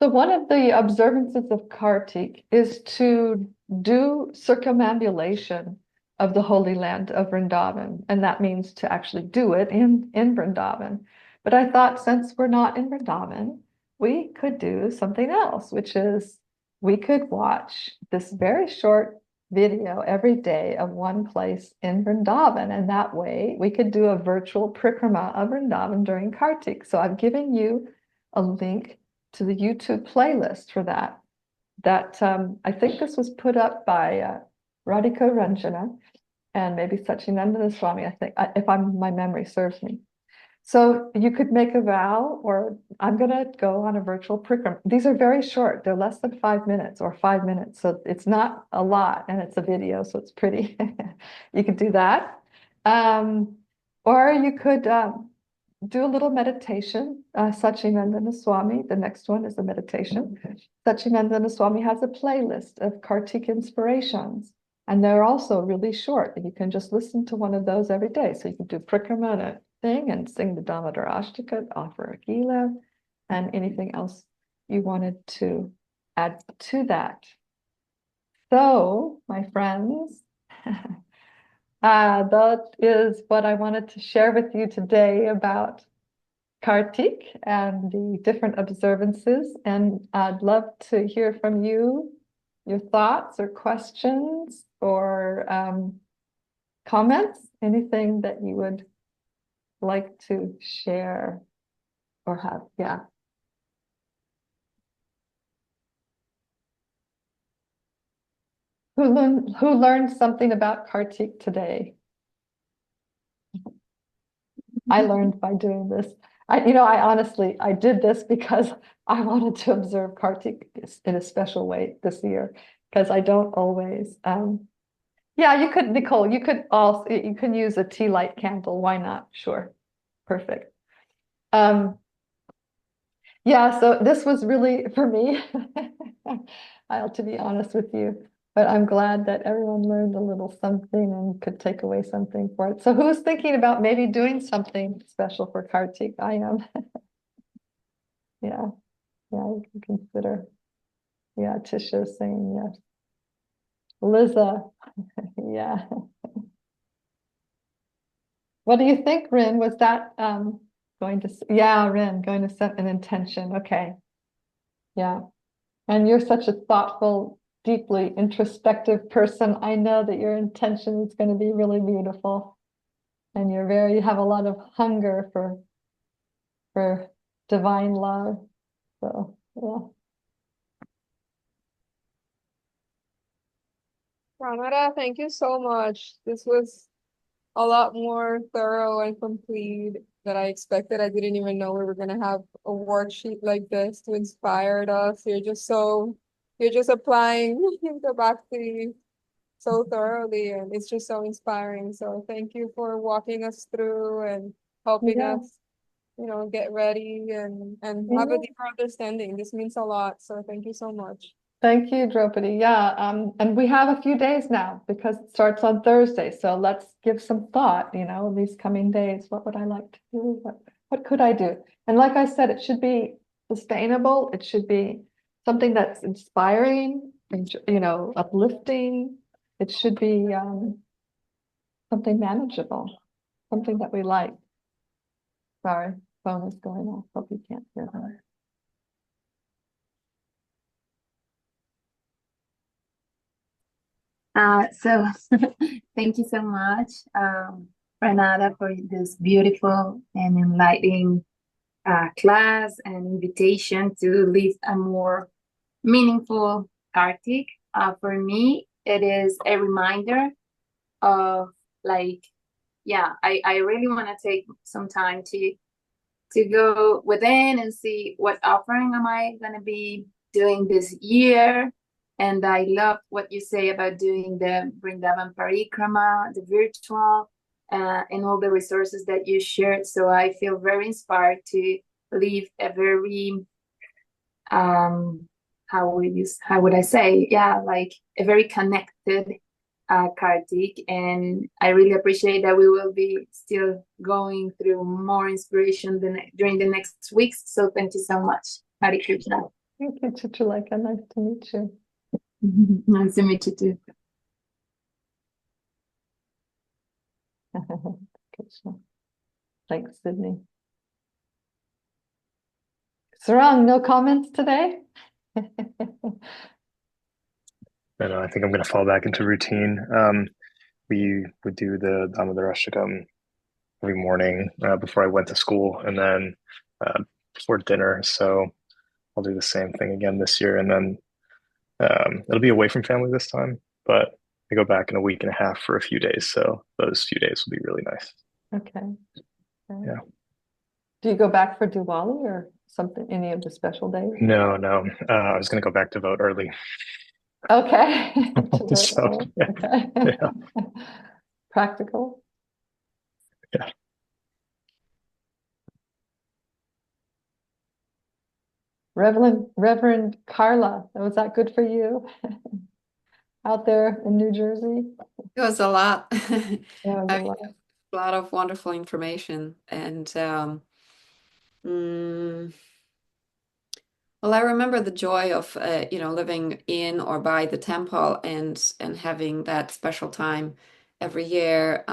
So one of the observances of Kartik is to do circumambulation of the Holy Land of Vrindavan, and that means to actually do it in Vrindavan. But I thought, since we're not in Vrindavan, we could do something else, which is we could watch this very short video every day of one place in Vrindavan, and that way we could do a virtual prikrama of Vrindavan during Kartik. So I've given you a link to the YouTube playlist for that. I think this was put up by Radhika Ranjana and maybe Satchidananda Swami, I think, if my memory serves me. So you could make a vow, or I'm going to go on a virtual program. These are very short. They're less than 5 minutes or 5 minutes. So it's not a lot, and it's a video, so it's pretty. You could do that. Or you could do a little meditation. Satchidananda Swami, the next one is a meditation. Satchidananda Swami has a playlist of Kartik inspirations, and they're also really short. And you can just listen to one of those every day. So you can do Prikrama thing and sing the Damodar Ashtaka, offer a Gila, and anything else you wanted to add to that. So, my friends, that is what I wanted to share with you today about Kartik and the different observances. And I'd love to hear from you, your thoughts or questions or comments, anything that you would like to share or have. Yeah. Who learned something about Kartik today? I learned by doing this. I honestly, I did this because I wanted to observe Kartik in a special way this year, because I don't always. Yeah, you could, Nicole, you can use a tea light candle. Why not? Sure. Perfect. Yeah, so this was really for me. I have to be honest with you, but I'm glad that everyone learned a little something and could take away something for it. So who's thinking about maybe doing something special for Kartik? I am. Yeah, yeah, you can consider. Yeah, Tisha's saying yes. Liza, yeah. What do you think, Rin? Was that yeah, Rin, going to set an intention. Okay. Yeah. And you're such a thoughtful, deeply introspective person. I know that your intention is going to be really beautiful. And you have a lot of hunger for divine love. So yeah. Ramada, thank you so much. This was a lot more thorough and complete than I expected. I didn't even know we were gonna have a worksheet like this to inspire us. You're just applying the Bhakti so thoroughly, and it's just so inspiring. So thank you for walking us through and helping Yeah. us, get ready and have a Yeah. deeper understanding. This means a lot. So thank you so much. Thank you, Draupadi. Yeah, and we have a few days now because it starts on Thursday. So let's give some thought, these coming days. What would I like to do? What could I do? And like I said, it should be sustainable. It should be something that's inspiring and, uplifting. It should be something manageable, something that we like. Sorry, phone is going off. Hope you can't hear that. So thank you so much, Renata, for this beautiful and enlightening class and invitation to live a more meaningful Kartik. For me, it is a reminder of like, yeah, I really want to take some time to go within and see what offering am I going to be doing this year. And I love what you say about doing the Vrindavan Parikrama, the virtual, and all the resources that you shared. So I feel very inspired to live a very, how would I say? Yeah, like a very connected Kartik, and I really appreciate that we will be still going through more inspiration during the next weeks. So thank you so much. Hare Krishna. Thank you, Chitraleka. Nice to meet you. Nice to meet you too. Krishna. Thanks, Sydney. Sarang, no comments today? I think I'm going to fall back into routine. We would do the Damodar Ashtakam every morning before I went to school and then before dinner. So I'll do the same thing again this year. And then it'll be away from family this time, but I go back in a week and a half for a few days. So those few days will be really nice. Okay. Yeah. Do you go back for Diwali or something, any of the special days? No, no. I was going to go back to vote early. Okay. To vote So, early. yeah, Okay. yeah, Practical. yeah. Reverend Carla, was that good for you out there in New Jersey? It was a lot. Yeah, it was a I lot. a lot of wonderful information. And mm, well, I remember the joy of living in or by the temple and having that special time every year.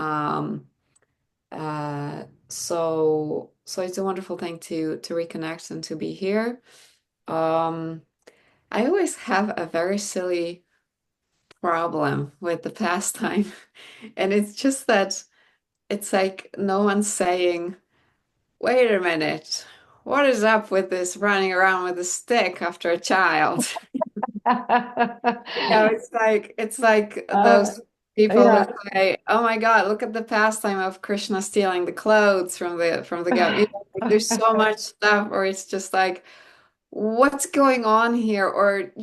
So it's a wonderful thing to reconnect and to be here. Um, I always have a very silly problem with the pastime, and it's just that it's like no one's saying, wait a minute, what is up with this running around with a stick after a child? It's like Uh, those people who yeah. say, "Oh my God, look at the pastime of Krishna stealing the clothes from the government." Like, there's so much stuff, or it's just like, what's going on here? Or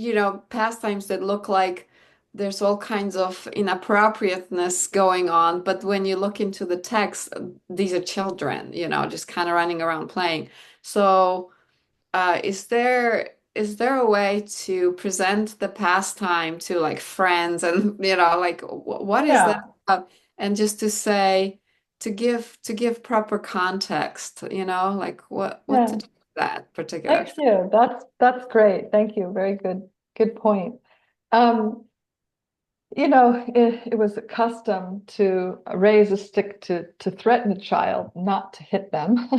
pastimes that look like there's all kinds of inappropriateness going on, but when you look into the text, these are children, just kind of running around playing. So is there a way to present the pastime to like friends and like what is that Yeah. about? And just to say to give proper context, like what to Yeah. do with that particular Thank thing. you. That's great. Thank you. Very good point. Um, it was a custom to raise a stick to threaten a child, not to hit them.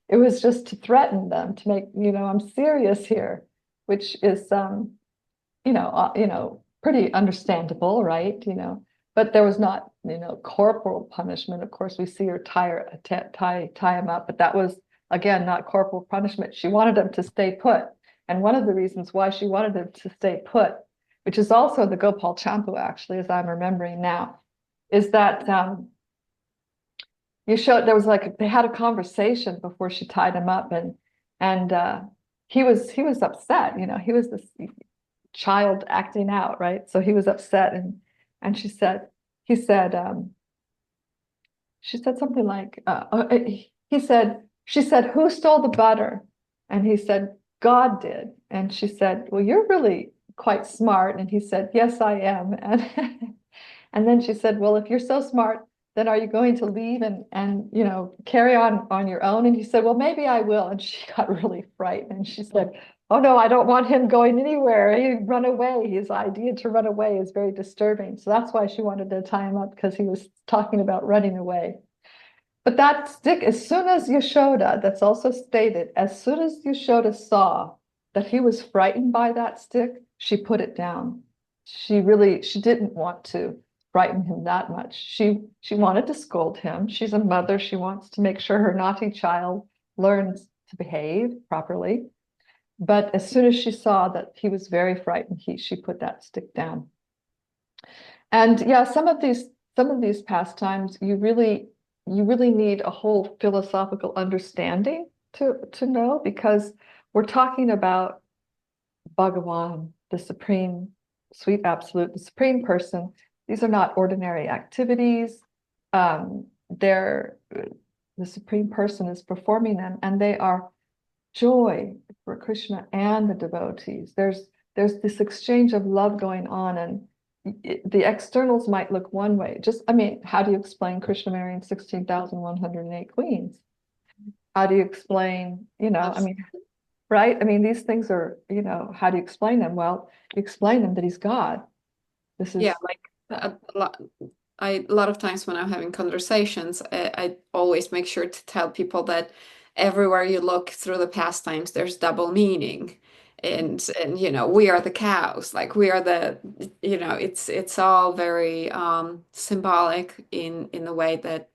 It was just to threaten them, to make, I'm serious here, which is pretty understandable, right? But there was not, corporal punishment. Of course, we see her tie him up, but that was again not corporal punishment. She wanted him to stay put, and one of the reasons why she wanted him to stay put, which is also the Gopal Champu, actually, as I'm remembering now, is that you showed there was like they had a conversation before she tied him up, and he was upset. He was this child acting out, right? So he was upset, and he said, she said something like, she said, "Who stole the butter?" And he said, "God did." And she said, "Well, you're really quite smart." And he said, "Yes, I am." And then she said, "Well, if you're so smart, then are you going to leave and carry on your own?" And he said, "Well, maybe I will." And she got really frightened. And she said, "Oh no, I don't want him going anywhere. He'd run away. His idea to run away is very disturbing." So that's why she wanted to tie him up, because he was talking about running away. But that stick, as soon as Yashoda, that's also stated, as soon as Yashoda saw that he was frightened by that stick, she put it down. She didn't want to frighten him that much. She wanted to scold him. She's a mother. She wants to make sure her naughty child learns to behave properly. But as soon as she saw that he was very frightened, she put that stick down. And yeah, some of these pastimes, you really need a whole philosophical understanding to know, because we're talking about Bhagawan, the supreme sweet absolute, the supreme person. These are not ordinary activities. They're the supreme person is performing them, and they are joy for Krishna and the devotees. There's this exchange of love going on, and the externals might look one way. How do you explain Krishna marrying 16,108 queens? How do you explain, right? These things are, how do you explain them? Well, you explain them that he's God. This is Yeah, like a lot of times when I'm having conversations, I always make sure to tell people that everywhere you look through the pastimes, there's double meaning. And we are the cows, like we are it's all very symbolic in the way that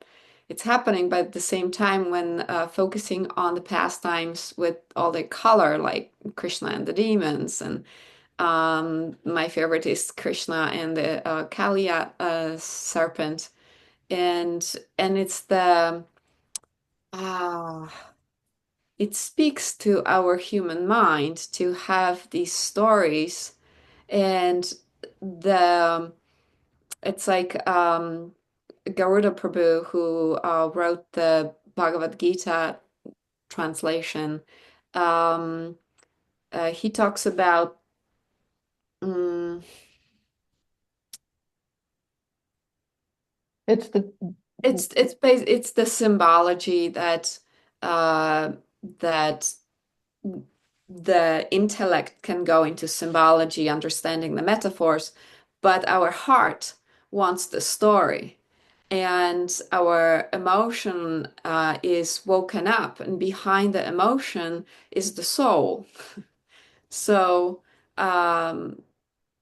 it's happening, but at the same time, when focusing on the pastimes with all the color, like Krishna and the demons, and my favorite is Krishna and the Kaliya serpent, and it's Ah, it speaks to our human mind to have these stories, and the it's like Garuda Prabhu, who wrote the Bhagavad Gita translation. Um, he talks about mm, It's the it's the symbology that uh, that the intellect can go into symbology, understanding the metaphors, but our heart wants the story. And our emotion is woken up, and behind the emotion is the soul. So um,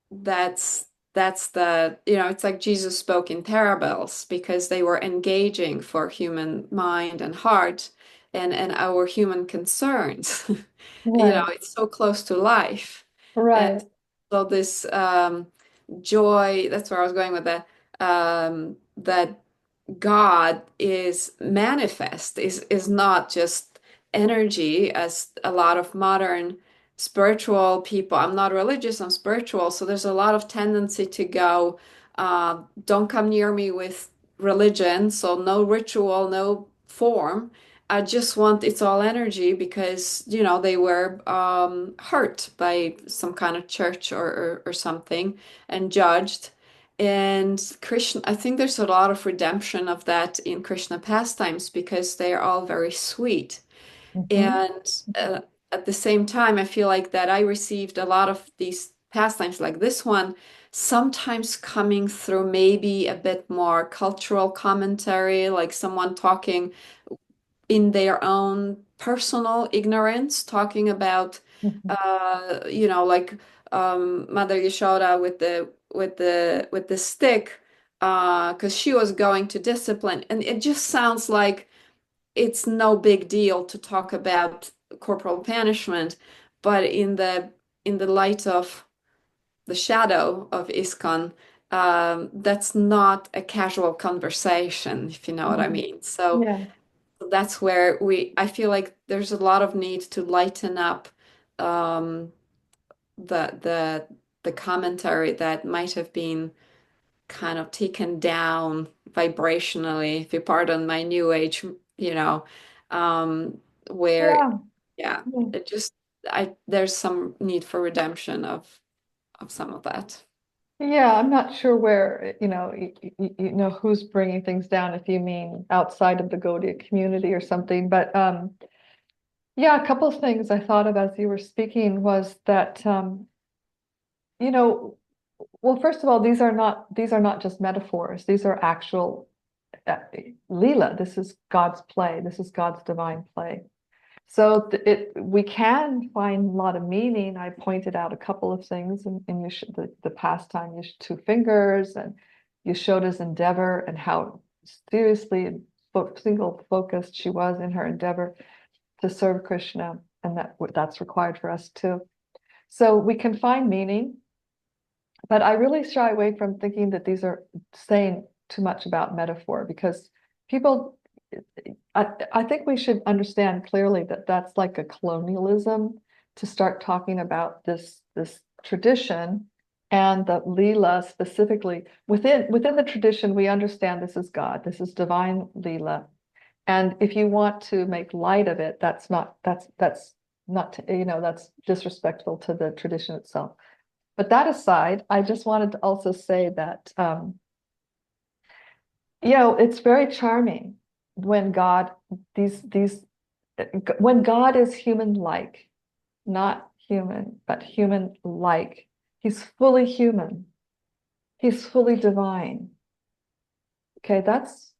that's the, it's like Jesus spoke in parables because they were engaging for human mind and heart and our human concerns. right, It's so close to life. And right. so this joy, that's where I was going with that, that God is manifest, is not just energy, as a lot of modern spiritual people. I'm not religious, I'm spiritual, so there's a lot of tendency to go, don't come near me with religion, so no ritual, no form. I just want it's all energy because, they were hurt by some kind of church or something and judged. And Krishna, I think there's a lot of redemption of that in Krishna pastimes because they are all very sweet. Hmm. And at the same time, I feel like that I received a lot of these pastimes like this one, sometimes coming through maybe a bit more cultural commentary, like someone talking in their own personal ignorance, talking about, Hmm. like Mother Yashoda with the stick, because she was going to discipline, and it just sounds like it's no big deal to talk about corporal punishment, but in the light of the shadow of ISKCON, that's not a casual conversation, if you know what I Hmm. mean. So Yeah. that's where I feel like there's a lot of need to lighten up um, the the the commentary that might have been kind of taken down vibrationally, if you pardon my new age, you know, um, where Yeah. yeah, Yeah. it just there's some need for redemption of some of that. Yeah, I'm not sure where, who's bringing things down, if you mean outside of the Gaudiya community or something. But yeah, a couple of things I thought of as you were speaking was that, you know, well, first of all, these are not just metaphors. These are actual uh, Leela. This is God's play. This is God's divine play. So we can find a lot of meaning. I pointed out a couple of things in the pastime, two fingers, and Yashoda's endeavor, and how seriously and single focused she was in her endeavor to serve Krishna, and that's required for us too. So we can find meaning, but I really shy away from thinking that these are saying too much about metaphor, because people, I think we should understand clearly that that's like a colonialism to start talking about this tradition and the Leela specifically. Within the tradition, we understand this is God, this is divine Leela. And if you want to make light of it, that's disrespectful to the tradition itself. But that aside, I just wanted to also say that it's very charming when God these when God is human-like, not human, but human-like. He's fully human. He's fully divine. Okay, that's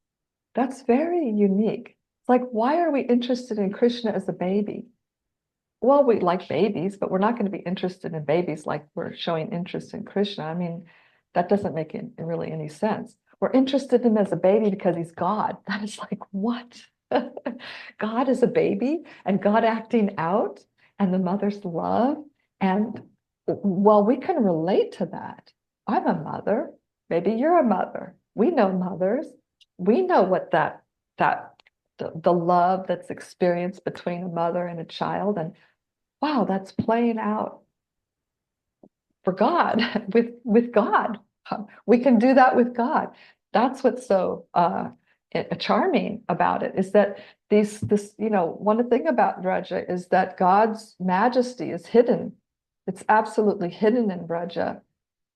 very unique. It's like, why are we interested in Krishna as a baby? Well, we like babies, but we're not going to be interested in babies like we're showing interest in Krishna. I mean, that doesn't make really any sense. We're interested in him as a baby because he's God. That is like, what? God is a baby and God acting out and the mother's love. And well, we can relate to that. I'm a mother. Maybe you're a mother. We know mothers. We know what that the love that's experienced between a mother and a child, and wow, that's playing out for God with God. We can do that with God. That's what's so charming about it, is that this one thing about Vraja is that God's majesty is hidden. It's absolutely hidden in Vraja.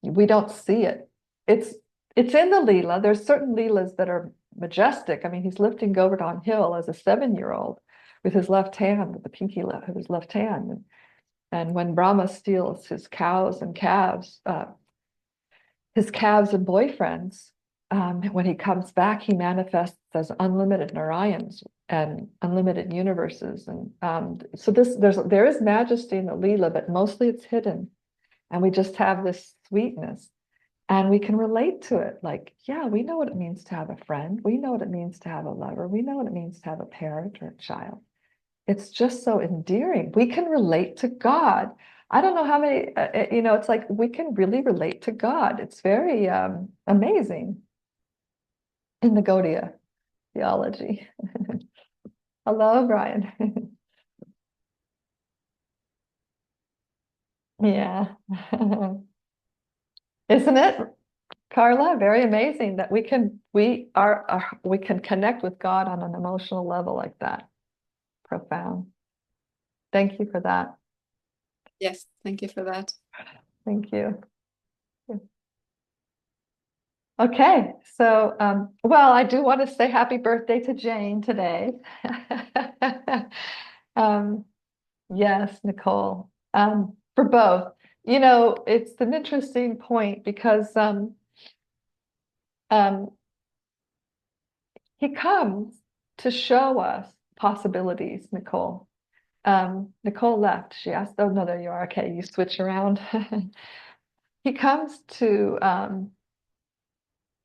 We don't see it. It's in the Leela. There's certain Leelas that are majestic. I mean, he's lifting Govardhan Hill as a 7-year-old with his left hand, with the pinky of his left hand. And when Brahma steals his cows and calves, his calves and boyfriends, when he comes back, he manifests as unlimited Narayans and unlimited universes. And so there is majesty in the Leela, but mostly it's hidden. And we just have this sweetness. And we can relate to it. Like, yeah, we know what it means to have a friend. We know what it means to have a lover. We know what it means to have a parent or a child. It's just so endearing. We can relate to God. I don't know how many, it's like we can really relate to God. It's very amazing in the Gaudiya theology. Hello, Brian. Yeah. Isn't it, Carla? Very amazing that we can connect with God on an emotional level like that. Profound. Thank you for that. Yes, thank you for that. Thank you. Okay, so well, I do want to say happy birthday to Jane today. Yes, Nicole. For both. It's an interesting point because he comes to show us possibilities, Nicole. Nicole left. She asked, oh no, there you are. Okay, you switch around. He comes to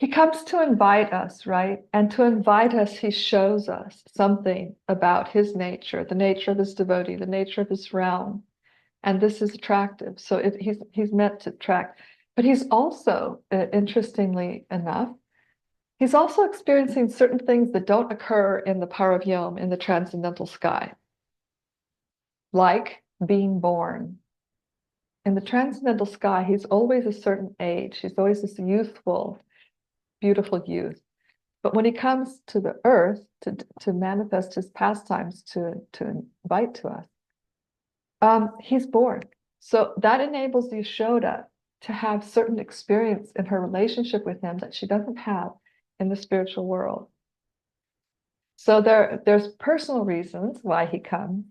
invite us, right? And to invite us, he shows us something about his nature, the nature of his devotee, the nature of his realm. And this is attractive. So he's meant to attract. But he's also, interestingly enough, he's also experiencing certain things that don't occur in the Paravyom, in the transcendental sky, like being born. In the transcendental sky, he's always a certain age. He's always this youthful, beautiful youth. But when he comes to the earth to manifest his pastimes, to invite to us, he's born. So that enables Yashoda to have certain experience in her relationship with him that she doesn't have in the spiritual world. So there's personal reasons why he comes,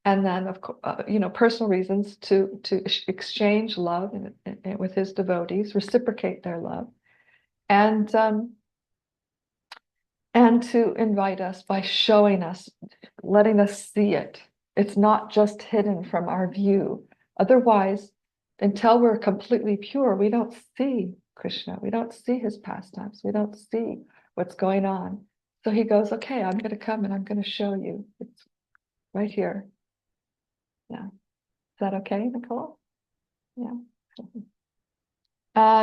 and then of course, personal reasons to exchange love with his devotees, reciprocate their love, and to invite us by showing us, letting us see it. It's not just hidden from our view. Otherwise, until we're completely pure, we don't see Krishna. We don't see his pastimes. We don't see what's going on. So he goes, okay, I'm going to come and I'm going to show you. It's right here. Yeah. Is that okay, Nicole? Yeah.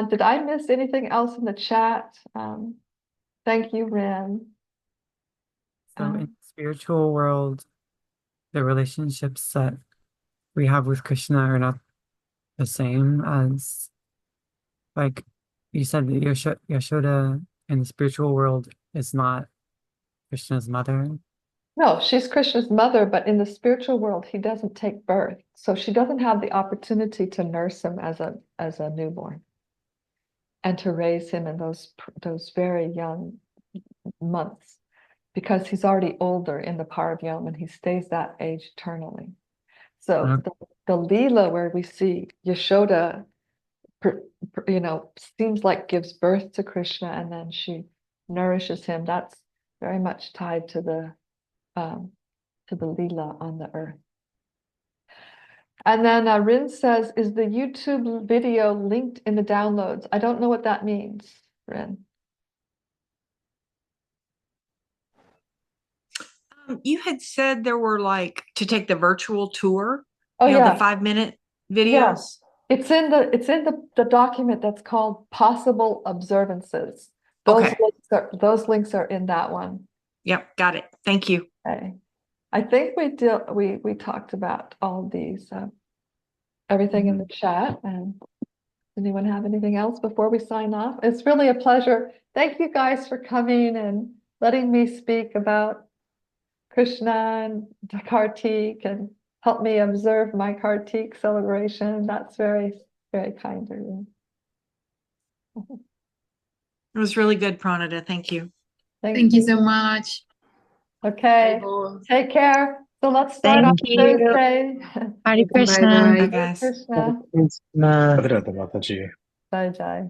Did I miss anything else in the chat? Thank you, Rin. So in the spiritual world, the relationships that we have with Krishna are not the same as, like you said, Yashoda in the spiritual world is not Krishna's mother. No, she's Krishna's mother, but in the spiritual world, he doesn't take birth. So she doesn't have the opportunity to nurse him as a newborn and to raise him in those very young months, because he's already older in the Paravyom and he stays that age eternally. So the Leela where we see Yashoda, seems like gives birth to Krishna and then she nourishes him, that's very much tied to the Leela on the earth. And then Rin says, is the YouTube video linked in the downloads? I don't know what that means, Rin. You had said there were to take the virtual tour. Oh, yeah. The 5-minute videos. Yes. It's in the document that's called Possible Observances. Those links are in that one. Yep, got it. Thank you. Okay. I think we talked about all these, everything in the chat. And anyone have anything else before we sign off? It's really a pleasure. Thank you guys for coming and letting me speak about Krishna and Kartik and help me observe my Kartik celebration. That's very, very kind of you. It was really good, Pranada. Thank you. Thank you so much. Okay, Bye take care. So let's start Thank on you. Thursday. Hare Krishna. bye. Bye, Hare guys. Krishna. Radha Mataji. Jai Jai.